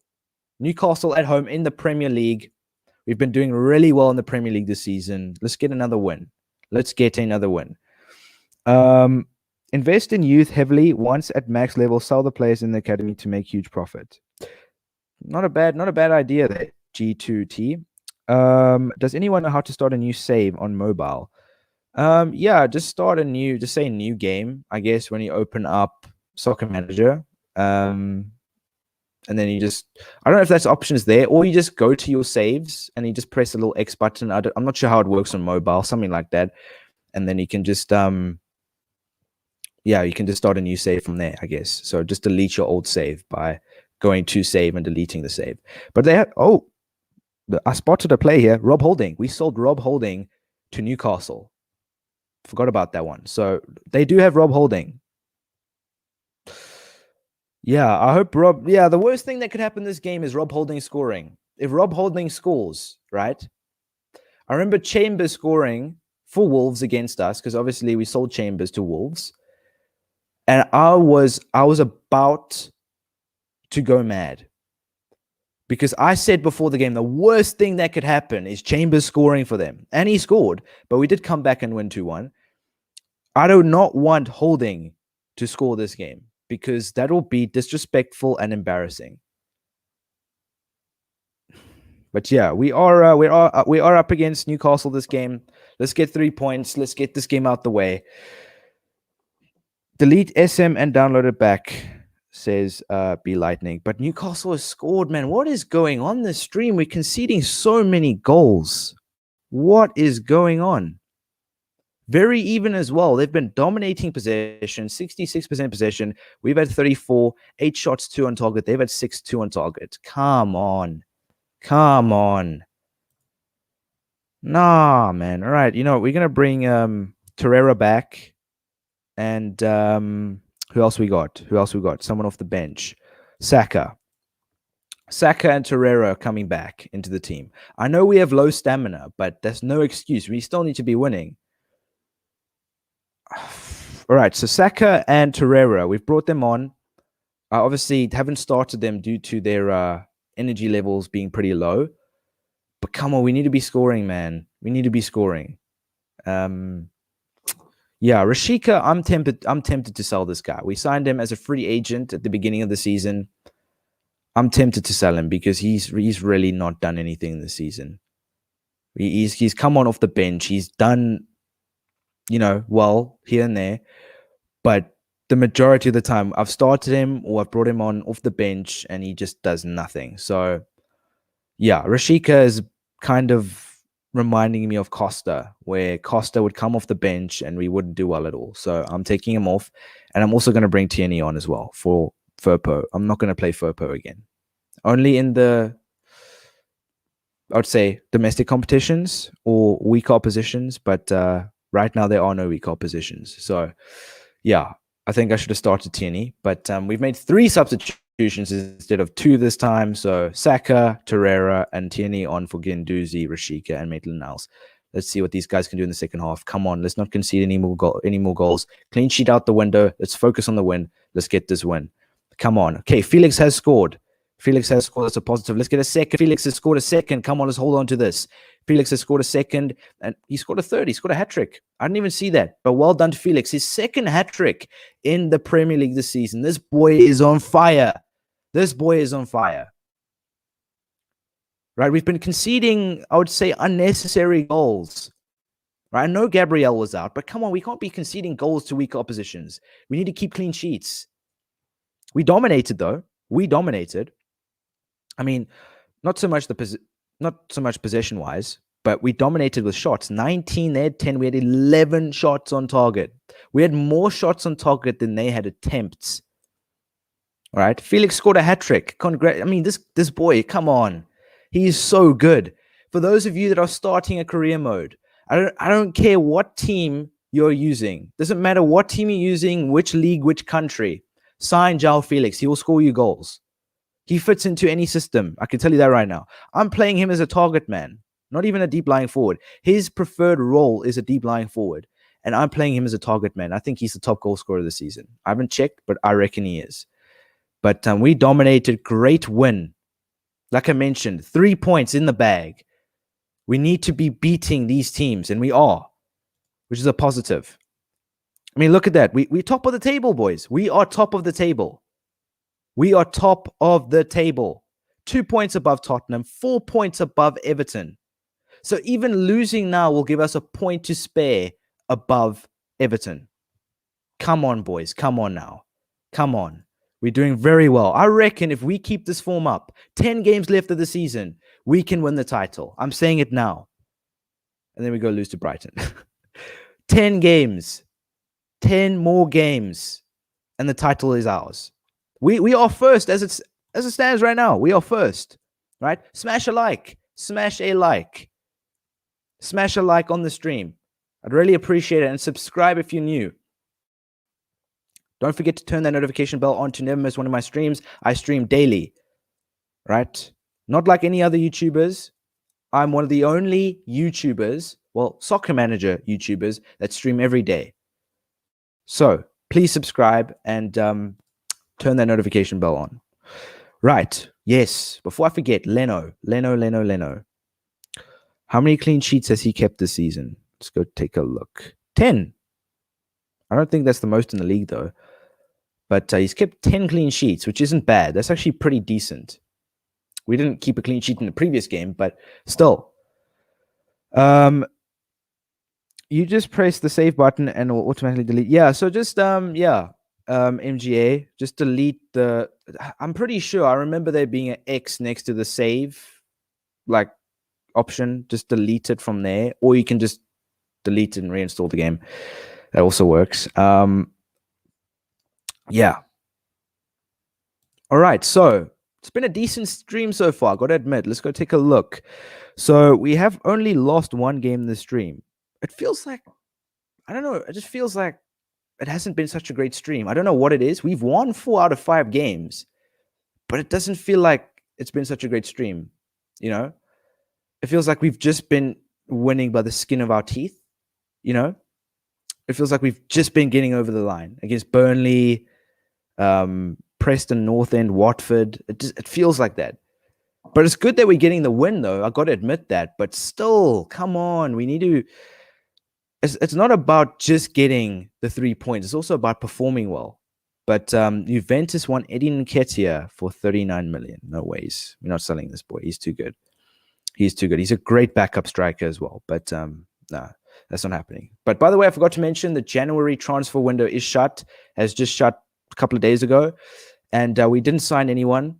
at home in the Premier League. We've been doing really well in the Premier League this season. Let's get another win. Invest in youth heavily. Once at max level, sell the players in the academy to make huge profit. Not a bad idea there, G2T. Does anyone know how to start a new save on mobile? Yeah, just say new game, I guess, when you open up Soccer Manager. And then you just, I don't know if that's options there, or you just go to your saves and you just press a little X button. I'm not sure how it works on mobile, something like that. And then you can just, you can just start a new save from there, I guess. So just delete your old save by going to save and deleting the save. But I spotted a play here, Rob Holding. We sold Rob Holding to Newcastle. Forgot about that one. So they do have Rob Holding. Yeah, I hope Rob... Yeah, the worst thing that could happen in this game is Rob Holding scoring. If Rob Holding scores, right? I remember Chambers scoring for Wolves against us, because obviously we sold Chambers to Wolves. And I was about to go mad. Because I said before the game, the worst thing that could happen is Chambers scoring for them. And he scored, but we did come back and win 2-1. I do not want Holding to score this game, because that will be disrespectful and embarrassing. But yeah, we are up against Newcastle this game. Let's get 3 points. Let's get this game out the way. Delete SM and download it back, says Be Lightning. But Newcastle has scored, man. What is going on this stream? We're conceding so many goals. What is going on? Very even as well. They've been dominating possession, 66% possession. We've had 34, 8 shots, 2 on target. They've had 6, 2 on target. Come on. Nah, man. All right. You know, we're going to bring Torreira back. And who else we got? Someone off the bench. Saka and Torreira are coming back into the team. I know we have low stamina, but that's no excuse. We still need to be winning. All right, so Saka and Torreira, we've brought them on. I obviously haven't started them due to their energy levels being pretty low. But come on, we need to be scoring, man. We need to be scoring. Yeah, Rashika, I'm tempted to sell this guy. We signed him as a free agent at the beginning of the season. I'm tempted to sell him because he's really not done anything this season. He's come on off the bench. He's done well here and there. But the majority of the time, I've started him or I've brought him on off the bench and he just does nothing. So, yeah, Rashika is kind of reminding me of Costa, where Costa would come off the bench and we wouldn't do well at all. So I'm taking him off, and I'm also going to bring Tierney on as well for Firpo. I'm not going to play Firpo again. Only in the, I would say, domestic competitions or weak oppositions, but right now there are no weak oppositions. So, yeah, I think I should have started Tierney, but we've made 3 substitutions instead of 2 this time. So Saka, Torreira, and Tierney on for Guendouzi, Rashika, and Maitland-Niles. Let's see what these guys can do in the second half. Come on, let's not concede any more goals. Clean sheet out the window. Let's focus on the win. Let's get this win. Come on. Okay, Felix has scored. That's a positive. Let's get a second. Felix has scored a second. Come on, let's hold on to this. Felix has scored a second, and he scored a third. He scored a hat-trick. I didn't even see that, but well done to Felix. His second hat-trick in the Premier League this season. This boy is on fire. Right, we've been conceding, I would say, unnecessary goals. Right, I know Gabriel was out, but come on, we can't be conceding goals to weak oppositions. We need to keep clean sheets. We dominated, though. I mean, not so much possession-wise, but we dominated with shots. 19, they had 10. We had 11 shots on target. We had more shots on target than they had attempts. All right, Felix scored a hat-trick. This boy, come on. He is so good. For those of you that are starting a career mode, I don't care what team you're using. Doesn't matter what team you're using, which league, which country. Sign João Felix. He will score you goals. He fits into any system. I can tell you that right now. I'm playing him as a target man, not even a deep lying forward. His preferred role is a deep lying forward, and I'm playing him as a target man. I think he's the top goal scorer of the season. I haven't checked, but I reckon he is. But we dominated. Great win. Like I mentioned, 3 points in the bag. We need to be beating these teams, and we are, which is a positive. I mean, look at that. We're top of the table, boys. We are top of the table. 2 points above Tottenham, 4 points above Everton. So even losing now will give us a point to spare above Everton. Come on, boys. Come on now. Come on. We're doing very well. I reckon if we keep this form up, 10 games left of the season, we can win the title. I'm saying it now. And then we go lose to Brighton. 10 games. 10 more games. And the title is ours. We are first as it stands right now. We are first. Right? Smash a like. Smash a like on the stream. I'd really appreciate it. And subscribe if you're new. Don't forget to turn that notification bell on to never miss one of my streams. I stream daily, right? Not like any other YouTubers. I'm one of the only YouTubers, well, soccer manager YouTubers that stream every day. So please subscribe and turn that notification bell on. Right. Yes. Before I forget, Leno. How many clean sheets has he kept this season? Let's go take a look. 10. I don't think that's the most in the league, though. But he's kept 10 clean sheets, which isn't bad. That's actually pretty decent. We didn't keep a clean sheet in the previous game, but still. You just press the save button and it will automatically delete. Yeah, so just, MGA, just delete the... I'm pretty sure, I remember there being an X next to the save, like, option. Just delete it from there. Or you can just delete it and reinstall the game. That also works. Yeah. All right. So it's been a decent stream so far. Got to admit. Let's go take a look. So we have only lost one game in the stream. It feels like, I don't know. It just feels like it hasn't been such a great stream. I don't know what it is. We've won 4 out of 5 games, but it doesn't feel like it's been such a great stream. You know, it feels like we've just been winning by the skin of our teeth. You know, it feels like we've just been getting over the line against Burnley, Preston North End, Watford. It feels like that. But it's good that we're getting the win, though. I got to admit that. But still, come on. We need to... It's not about just getting the 3 points. It's also about performing well. But Juventus won Eddie Nketiah for 39 million. No ways. We're not selling this boy. He's too good. He's a great backup striker as well. But nah. That's not happening. But by the way, I forgot to mention the January transfer window is shut, has just shut a couple of days ago. And we didn't sign anyone.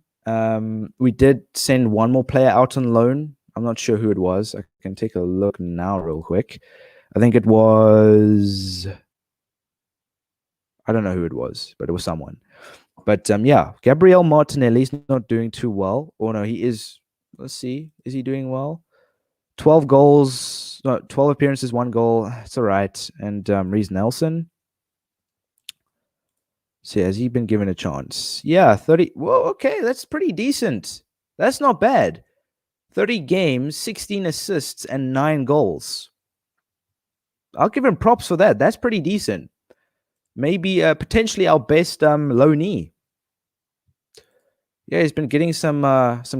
We did send one more player out on loan. I'm not sure who it was. I can take a look now real quick. I think it was... I don't know who it was, but it was someone. But yeah, Gabriel Martinelli's not doing too well. Or no, he is. Let's see. Is he doing well? 12 goals, no, 12 appearances, 1 goal. It's all right. And Reece Nelson. So has he been given a chance? Yeah, 30. Whoa, okay, that's pretty decent. That's not bad. 30 games, 16 assists, and 9 goals. I'll give him props for that. That's pretty decent. Maybe potentially our best loanee. Yeah, he's been getting some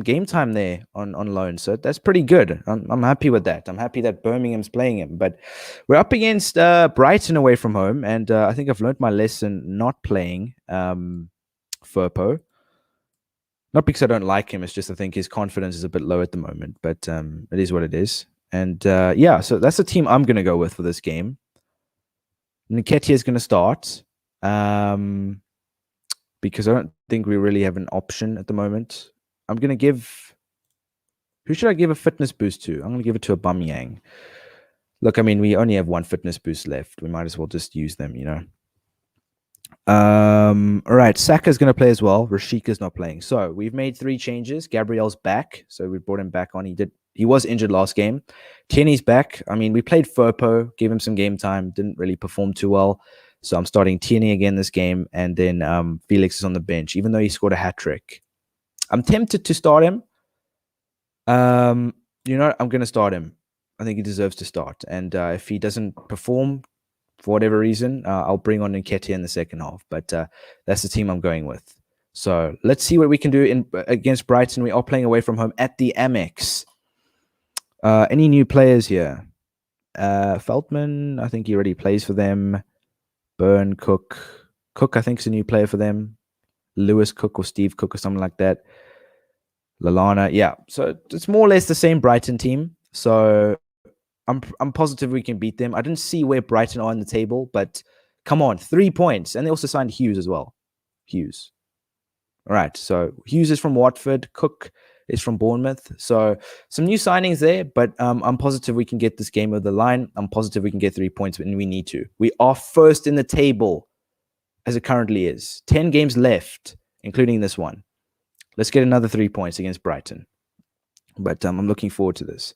game time there on loan, so that's pretty good. I'm happy with that. I'm happy that Birmingham's playing him. But we're up against Brighton away from home, and I think I've learned my lesson not playing Firpo. Not because I don't like him, it's just I think his confidence is a bit low at the moment. But it is what it is. And yeah, so that's the team I'm going to go with for this game. Nketiah is going to start. Because I don't think we really have an option at the moment. I'm going to give... Who should I give a fitness boost to? I'm going to give it to Aubameyang. Look, I mean, we only have one fitness boost left. We might as well just use them, you know. All right, Saka's going to play as well. Rashika's not playing. So we've made 3 changes. Gabriel's back. So we brought him back on. He was injured last game. Tierney's back. I mean, we played Firpo, gave him some game time. Didn't really perform too well. So I'm starting Tierney again this game, and then Felix is on the bench, even though he scored a hat-trick. I'm tempted to start him. You know, I'm going to start him. I think he deserves to start. And if he doesn't perform for whatever reason, I'll bring on Nketiah in the second half. But that's the team I'm going with. So let's see what we can do against Brighton. We are playing away from home at the Amex. Any new players here? Feltman, I think he already plays for them. Burn, Cook, I think, is a new player for them. Lewis Cook or Steve Cook or something like that. Lallana, yeah. So it's more or less the same Brighton team. So I'm positive we can beat them. I didn't see where Brighton are on the table, but come on, 3 points. And they also signed Hughes as well. Hughes. All right, so Hughes is from Watford. Cook is from Bournemouth. So some new signings there, but I'm positive we can get this game over the line. I'm positive we can get 3 points, and we need to. We are first in the table as it currently is. 10 games left, including this one. Let's get another 3 points against Brighton. But I'm looking forward to this.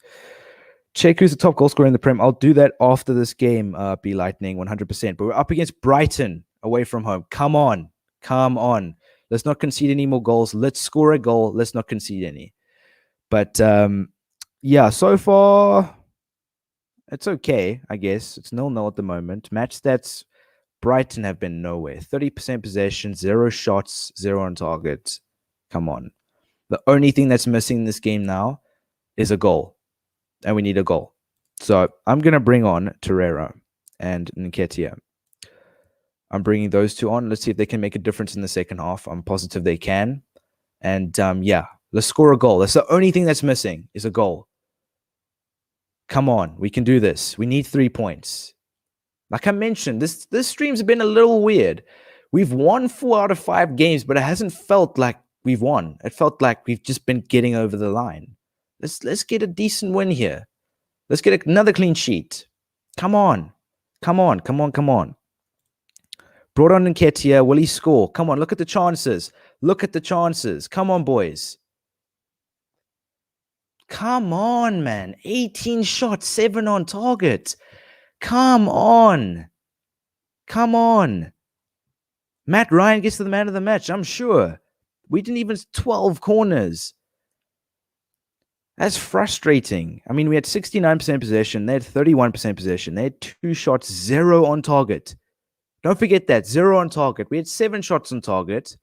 Check who's the top goal scorer in the Prem. I'll do that after this game, Be Lightning, 100%. But we're up against Brighton away from home. Come on. Come on. Let's not concede any more goals. Let's score a goal. Let's not concede any. But, yeah, so far, it's okay, I guess. It's 0-0 at the moment. Match stats, Brighton have been nowhere. 30% possession, 0 shots, 0 on target. Come on. The only thing that's missing in this game now is a goal. And we need a goal. So I'm going to bring on Torreira and Nketiah. I'm bringing those two on. Let's see if they can make a difference in the second half. I'm positive they can. And yeah, let's score a goal. That's the only thing that's missing is a goal. Come on, we can do this. We need 3 points. Like I mentioned, this stream's been a little weird. We've won 4 out of 5 games, but it hasn't felt like we've won. It felt like we've just been getting over the line. Let's get a decent win here. Let's get another clean sheet. Come on. Come on, come on, come on. Brought on Nketiah. Will he score? Come on, look at the chances. Look at the chances. Come on, boys. Come on, man. 18 shots, 7 on target. Come on. Come on. Matt Ryan gets to the man of the match, I'm sure. We didn't even 12 corners. That's frustrating. I mean, we had 69% possession. They had 31% possession. They had 2 shots, 0 on target. Don't forget that. 0 on target. We had 7 shots on target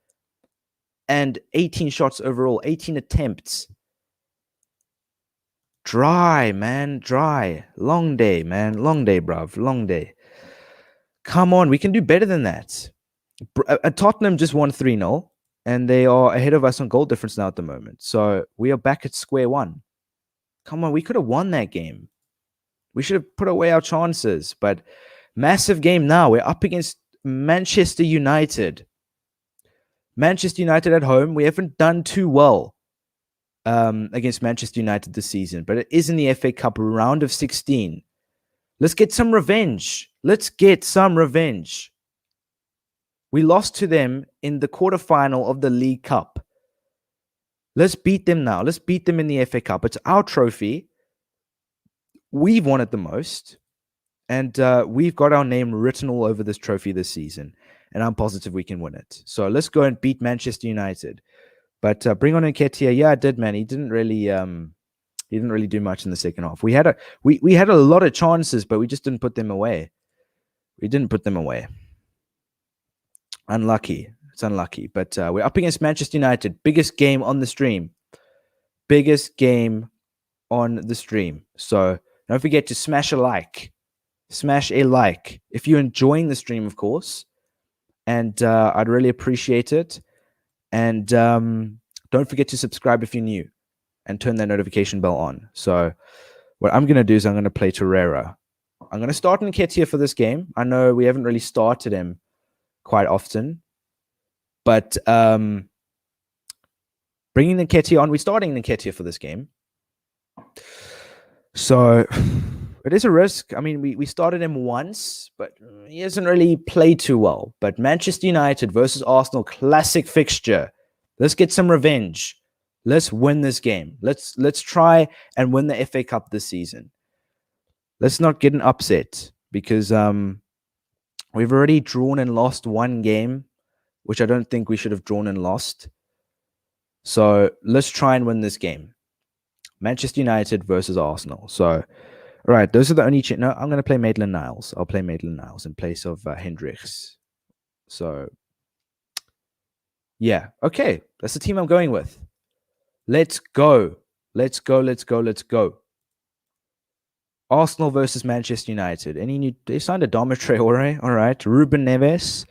and 18 shots overall. 18 attempts. Dry, man. Dry. Long day, man. Long day, bruv. Long day. Come on. We can do better than that. Tottenham just won 3-0, and they are ahead of us on goal difference now at the moment. So we are back at square one. Come on. We could have won that game. We should have put away our chances. But massive game now. We're up against Manchester United. Manchester United at home. We haven't done too well against Manchester United this season, but it is in the FA Cup round of 16. Let's get some revenge. Let's get some revenge. We lost to them in the quarterfinal of the League Cup. Let's beat them now. Let's beat them in the FA Cup. It's our trophy. We've won it the most. And we've got our name written all over this trophy this season. And I'm positive we can win it. So let's go and beat Manchester United. But bring on Nketiah. Yeah, I did, man. He didn't really do much in the second half. We had a lot of chances, but we just didn't put them away. We didn't put them away. Unlucky. It's unlucky. But we're up against Manchester United. Biggest game on the stream. Biggest game on the stream. So don't forget to smash a like. Smash a like. If you're enjoying the stream, of course. And I'd really appreciate it. And don't forget to subscribe if you're new. And turn that notification bell on. So what I'm going to do is I'm going to play Torreira. I'm going to start Nketiah for this game. I know we haven't really started him quite often. But bringing Nketiah on, we're starting Nketiah for this game. So it is a risk. I mean, we started him once, but he hasn't really played too well. But Manchester United versus Arsenal, classic fixture. Let's get some revenge. Let's win this game. Let's try and win the FA Cup this season. Let's not get an upset because we've already drawn and lost one game, which I don't think we should have drawn and lost. So let's try and win this game. Manchester United versus Arsenal. So, all right, those are the only... No, I'm going to play Maitland-Niles. I'll play Maitland-Niles in place of Hendricks. So, yeah. Okay, that's the team I'm going with. Let's go. Let's go, let's go, let's go. Arsenal versus Manchester United. They signed a Adama Traore. All right. Ruben Neves.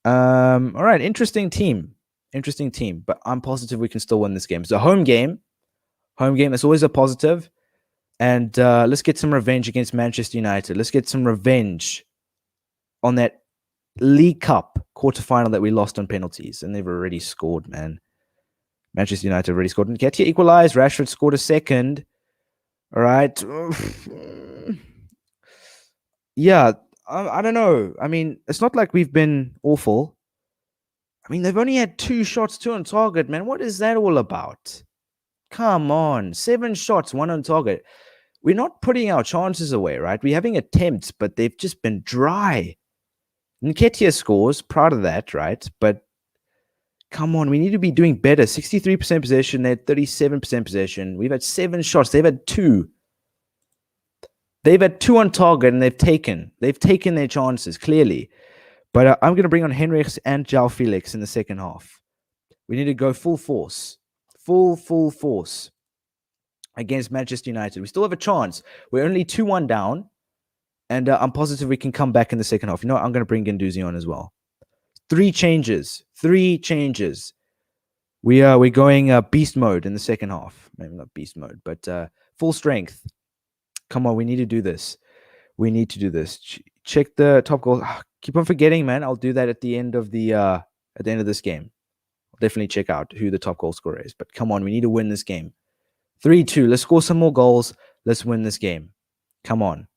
All right. Interesting team. Interesting team. But I'm positive we can still win this game. It's a home game. Home game is always a positive. And let's get some revenge against Manchester United. Let's get some revenge on that League Cup quarterfinal that we lost on penalties. And they've already scored, man. Manchester United already scored. Nketiah equalized. Rashford scored a second. All right. Yeah, I don't know. I mean, it's not like we've been awful. I mean, they've only had 2 shots, 2 on target, man. What is that all about? Come on. 7 shots, 1 on target. We're not putting our chances away, right? We're having attempts, but they've just been dry. Nketiah scores. Proud of that, right? But come on, we need to be doing better. 63% possession. They had 37% possession. We've had 7 shots. They've had 2. They've had 2 on target, and they've taken their chances, clearly. But I'm going to bring on Henrichs and João Felix in the second half. We need to go full force. Full force against Manchester United. We still have a chance. We're only 2-1 down, and I'm positive we can come back in the second half. You know what? I'm going to bring Guendouzi on as well. 3 changes. We're going beast mode in the second half. Maybe not beast mode, but full strength. Come on, we need to do this. We need to do this. Check the top goal. Keep on forgetting, man. I'll do that at the end of this game. I'll definitely check out who the top goal scorer is. But come on, we need to win this game. 3-2. Let's score some more goals. Let's win this game. Come on.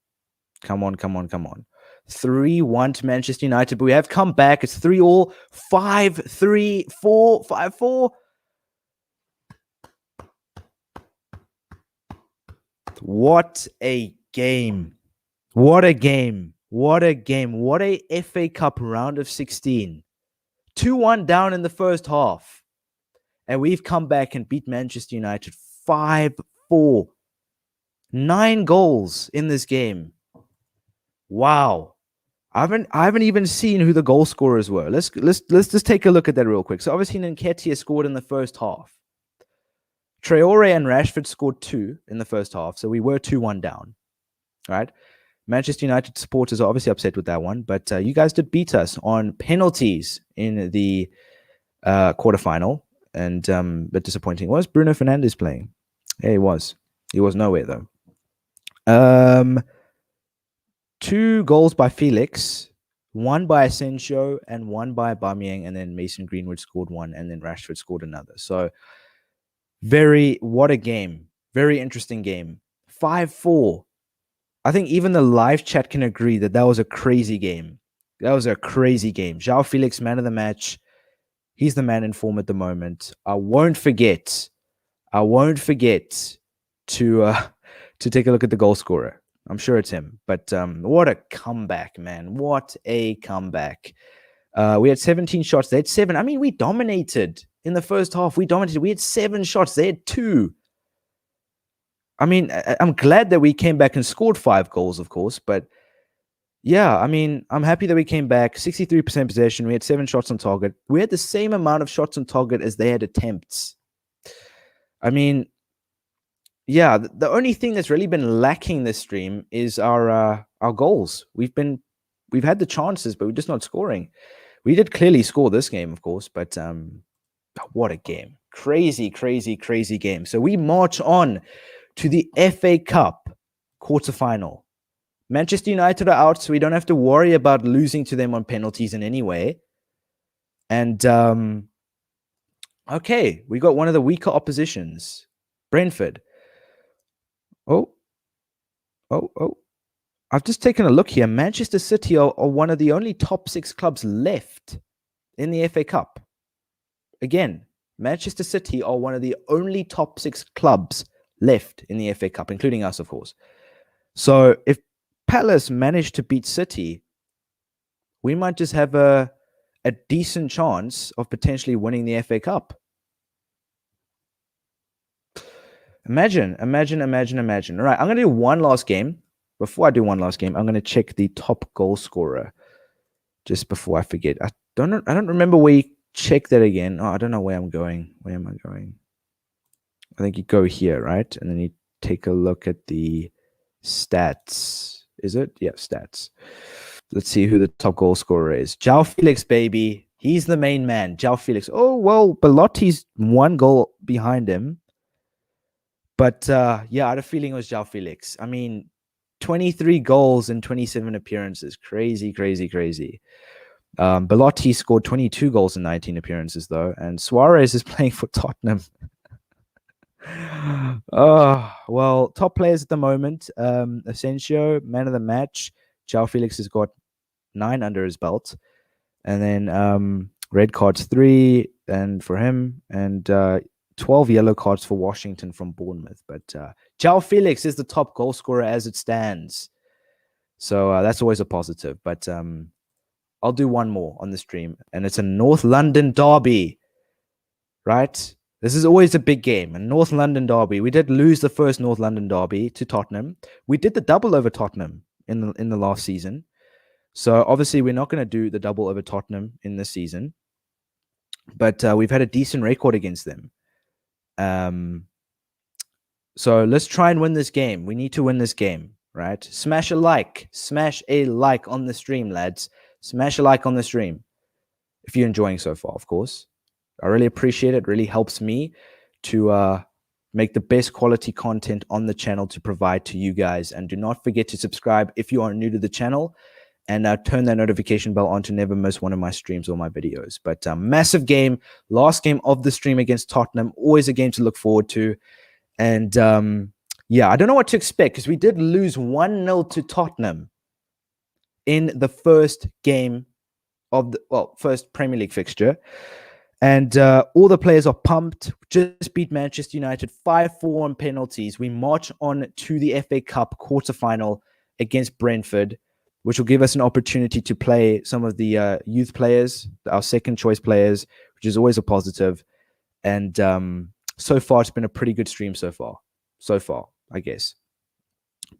3-1 to Manchester United, but we have come back. It's 3-all, 5-3, 4, 5-4. What a game. What a game. What a game. What a FA Cup round of 16. 2-1 down in the first half. And we've come back and beat Manchester United 5-4. 9 goals in this game. Wow. I haven't even seen who the goal scorers were. Let's just take a look at that real quick. So obviously Nketiah scored in the first half. Traore and Rashford scored 2 in the first half. So we were 2-1 down. All right. Manchester United supporters are obviously upset with that one, but you guys did beat us on penalties in the quarterfinal, and a bit disappointing. Was Bruno Fernandes playing? Yeah, he was. He was nowhere though. Um, 2 goals by Felix, one by Asensio, and one by Aubameyang, and then Mason Greenwood scored one, and then Rashford scored another. So what a game. Very interesting game. 5-4. I think even the live chat can agree that was a crazy game. That was a crazy game. João Felix, man of the match. He's the man in form at the moment. I won't forget to take a look at the goal scorer. I'm sure it's him. But what a comeback, man. What a comeback. We had 17 shots. They had 7. I mean, we dominated in the first half. We had 7 shots. They had 2. I mean, I'm glad that we came back and scored 5 goals, of course. But yeah, I mean, I'm happy that we came back. 63% possession. We had 7 shots on target. We had the same amount of shots on target as they had attempts. I mean, yeah, the only thing that's really been lacking this stream is our goals. We've had the chances, but we're just not scoring. We did clearly score this game, of course, but what a game. Crazy, crazy, crazy game. So we march on to the FA Cup quarterfinal. Manchester United are out, so we don't have to worry about losing to them on penalties in any way. And okay, we got one of the weaker oppositions, Brentford. Oh. I've just taken a look here. Manchester City are one of the only top 6 clubs left in the FA Cup. Again, Manchester City are one of the only top 6 clubs left in the FA Cup, including us, of course. So if Palace manage to beat City, we might just have a decent chance of potentially winning the FA Cup. Imagine. All right, I'm going to do one last game. Before I do one last game, I'm going to check the top goal scorer just before I forget. I don't remember where you check that again. Oh, I don't know where I'm going. Where am I going? I think you go here, right? And then you take a look at the stats. Is it? Yeah, stats. Let's see who the top goal scorer is. João Felix, baby. He's the main man. João Felix. Oh, well, Belotti's 1 goal behind him. But yeah, I had a feeling it was João Felix. I mean, 23 goals and 27 appearances. Crazy, crazy, crazy. Belotti scored 22 goals in 19 appearances, though. And Suarez is playing for Tottenham. Well, top players at the moment. Asensio, man of the match. João Felix has got 9 under his belt. And then red cards 3 and for him. And 12 yellow cards for Washington from Bournemouth. But João Felix is the top goal scorer as it stands. So that's always a positive. But I'll do one more on the stream. And it's a North London derby. Right? This is always a big game. A North London derby. We did lose the first North London derby to Tottenham. We did the double over Tottenham in the last season. So obviously we're not going to do the double over Tottenham in this season. But we've had a decent record against them. So let's try and win this game. We need to win this game, right? Smash a like on the stream, lads. Smash a like on the stream if you're enjoying so far, of course. I really appreciate it. It really helps me to make the best quality content on the channel to provide to you guys. And do not forget to subscribe if you are new to the channel, and turn that notification bell on to never miss one of my streams or my videos. But massive game, last game of the stream against Tottenham, always a game to look forward to. And yeah, I don't know what to expect because we did lose 1-0 to Tottenham in the first game of the first Premier League fixture. And all the players are pumped. Just beat Manchester United 5-4 on penalties. We march on to the FA Cup quarterfinal against Brentford, which will give us an opportunity to play some of the youth players, our second choice players, which is always a positive. And so far, it's been a pretty good stream so far, I guess.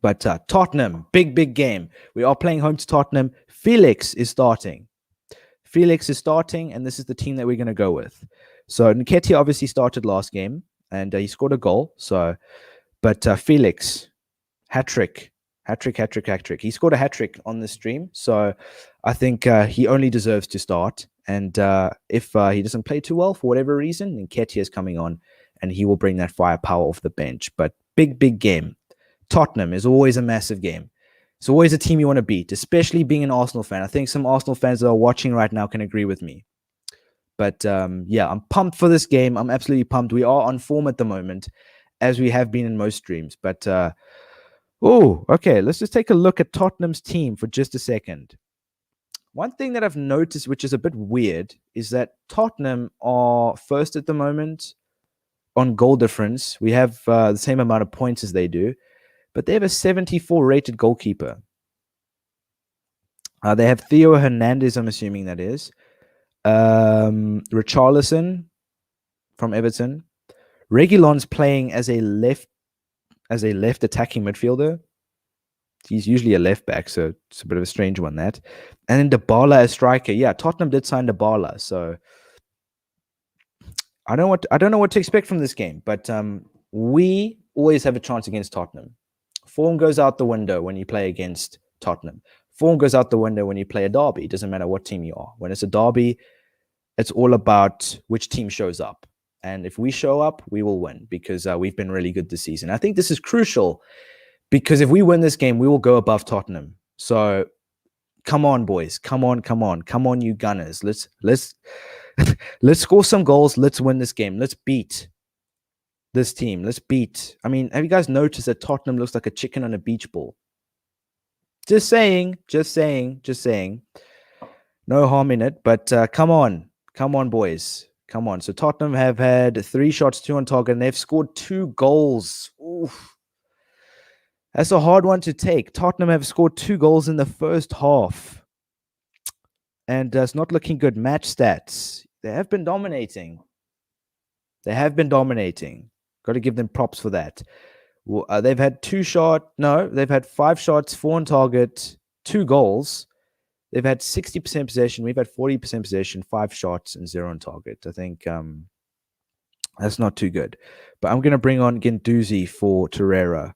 But Tottenham, big game. We are playing home to Tottenham. Felix is starting, and this is the team that we're going to go with. So Nketiah obviously started last game, and he scored a goal. But Felix, hat-trick. He scored a hat-trick on the stream. So I think he only deserves to start. And if he doesn't play too well for whatever reason, Nketiah is coming on, and he will bring that firepower off the bench. But big game. Tottenham is always a massive game. It's always a team you want to beat, especially being an Arsenal fan. I think some Arsenal fans that are watching right now can agree with me. But yeah, I'm pumped for this game. I'm absolutely pumped. We are on form at the moment, as we have been in most streams. But okay, let's just take a look at Tottenham's team for just a second. One thing that I've noticed, which is a bit weird, is that Tottenham are first at the moment on goal difference. We have the same amount of points as they do, but they have a 74 rated goalkeeper. They have Theo Hernandez, I'm assuming that is. Richarlison from Everton. Reguilon's playing as a left attacking midfielder. He's usually a left back, so it's a bit of a strange one, that. And then Dybala as striker. Yeah, Tottenham did sign Dybala, so I don't know what to expect from this game, but we always have a chance against Tottenham. Form goes out the window when you play against Tottenham. Form goes out the window when you play a derby. It doesn't matter what team you are. When it's a derby, it's all about which team shows up. And if we show up, we will win because we've been really good this season. I think this is crucial because if we win this game, we will go above Tottenham. So come on, boys. Come on, you Gunners. Let's score some goals. Let's win this game. Let's beat this team. I mean, have you guys noticed that Tottenham looks like a chicken on a beach ball? Just saying. No harm in it, but come on, boys. Come on. So Tottenham have had 3 shots, 2 on target, and they've scored 2 goals. Oof. That's a hard one to take. Tottenham have scored 2 goals in the first half. And it's not looking good. Match stats. They have been dominating. Got to give them props for that. They've had 5 shots, 4 on target, 2 goals. They've had 60% possession. We've had 40% possession, 5 shots, and 0 on target. I think that's not too good. But I'm going to bring on Guendouzi for Torreira.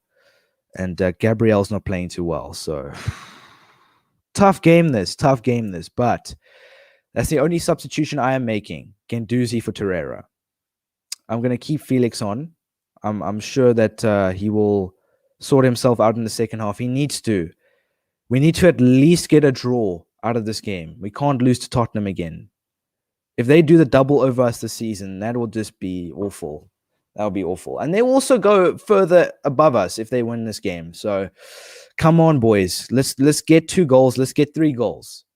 And Gabriel's not playing too well. So tough game this. But that's the only substitution I am making. Guendouzi for Torreira. I'm going to keep Felix on. I'm sure that he will sort himself out in the second half. He needs to. We need to at least get a draw out of this game. We can't lose to Tottenham again. If they do the double over us this season, that will just be awful. That would be awful. And they will also go further above us if they win this game. So come on, boys. Let's get 2 goals. Let's get 3 goals.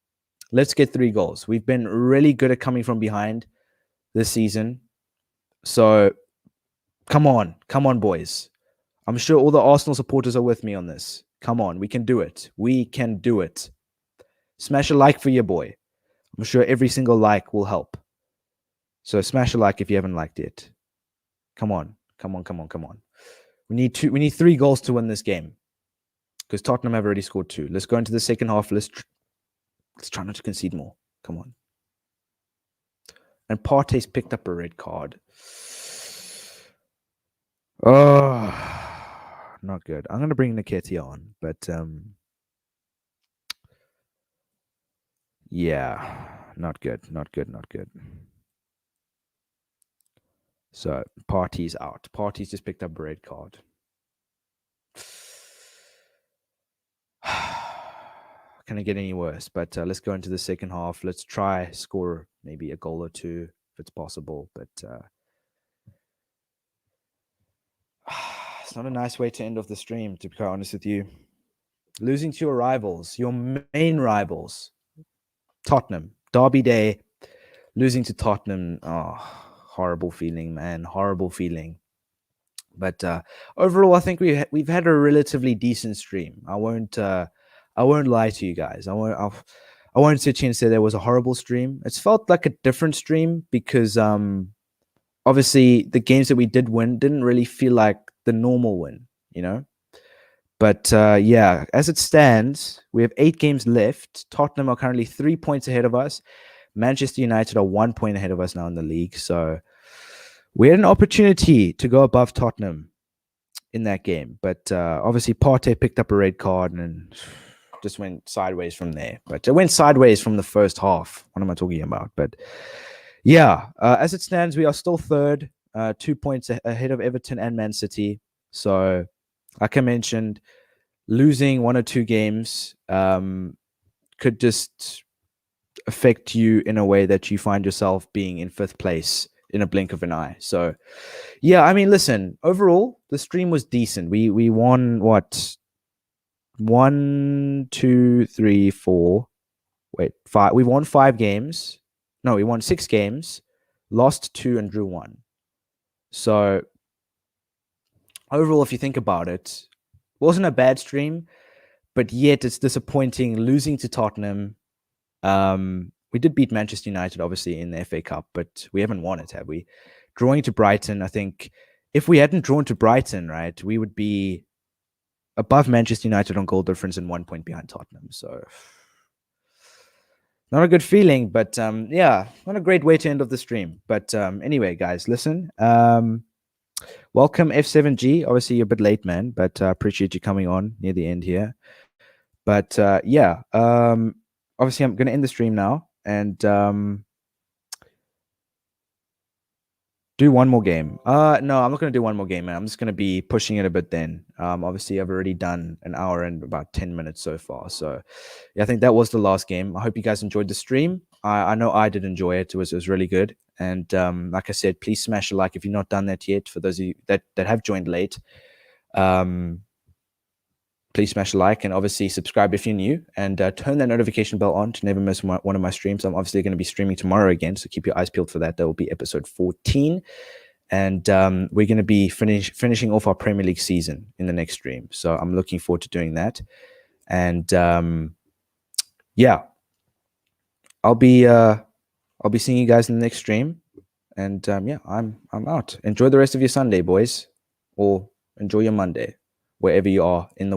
We've been really good at coming from behind this season. So come on, boys. I'm sure all the Arsenal supporters are with me on this. Come on, we can do it. Smash a like for your boy. I'm sure every single like will help. So smash a like if you haven't liked it. Come on. We need 3 goals to win this game. Because Tottenham have already scored 2. Let's go into the second half. Let's try not to concede more. Come on. And Partey's picked up a red card. Oh, not good. I'm going to bring Nketiah on, but yeah, not good. So Partey's out. Partey's just picked up a red card. Can it get any worse? But let's go into the second half. Let's try score maybe a goal or 2 if it's possible. But it's not a nice way to end off the stream, to be quite honest with you. Losing to your rivals, your main rivals, Tottenham, Derby Day, losing to Tottenham. Oh, horrible feeling, man. Horrible feeling. But overall, I think we've had a relatively decent stream. I won't lie to you guys. I won't sit here and say there was a horrible stream. It's felt like a different stream because obviously the games that we did win didn't really feel like the normal win, you know. But yeah, as it stands, we have 8 games left. Tottenham are currently 3 points ahead of us. Manchester United are 1 point ahead of us now in the league. So we had an opportunity to go above Tottenham in that game. But obviously Partey picked up a red card and just went sideways from there. But it went sideways from the first half. What am I talking about? But yeah, as it stands, we are still third, 2 points ahead of Everton and Man City. So like I mentioned, losing 1 or 2 games could just affect you in a way that you find yourself being in 5th place in a blink of an eye. So, yeah, I mean, listen, overall, the stream was decent. We won what? 1, 2, 3, 4. Wait, 5. We won 5 games. No, we won 6 games, lost 2 and drew 1. So, overall, if you think about it, wasn't a bad stream, but yet it's disappointing losing to Tottenham. We did beat Manchester United, obviously, in the FA Cup, but we haven't won it, have we? Drawing to Brighton, I think if we hadn't drawn to Brighton, right, we would be above Manchester United on goal difference and 1 point behind Tottenham. So, not a good feeling, but yeah, not a great way to end of the stream. But anyway, guys, listen. Welcome F7G. Obviously, you're a bit late, man, but I appreciate you coming on near the end here. But yeah, obviously, I'm going to end the stream now and do one more game. No, I'm not going to do one more game, man. I'm just going to be pushing it a bit then. Obviously, I've already done an hour and about 10 minutes so far. So, yeah, I think that was the last game. I hope you guys enjoyed the stream. I know I did enjoy it. It was really good. And like I said, please smash a like if you've not done that yet. For those of you that have joined late, please smash a like and obviously subscribe if you're new and turn that notification bell on to never miss one of my streams. I'm obviously going to be streaming tomorrow again, so keep your eyes peeled for that. That will be episode 14. And we're going to be finishing off our Premier League season in the next stream. So I'm looking forward to doing that. And yeah, I'll be seeing you guys in the next stream. And yeah, I'm out. Enjoy the rest of your Sunday, boys, or enjoy your Monday, wherever you are in the world.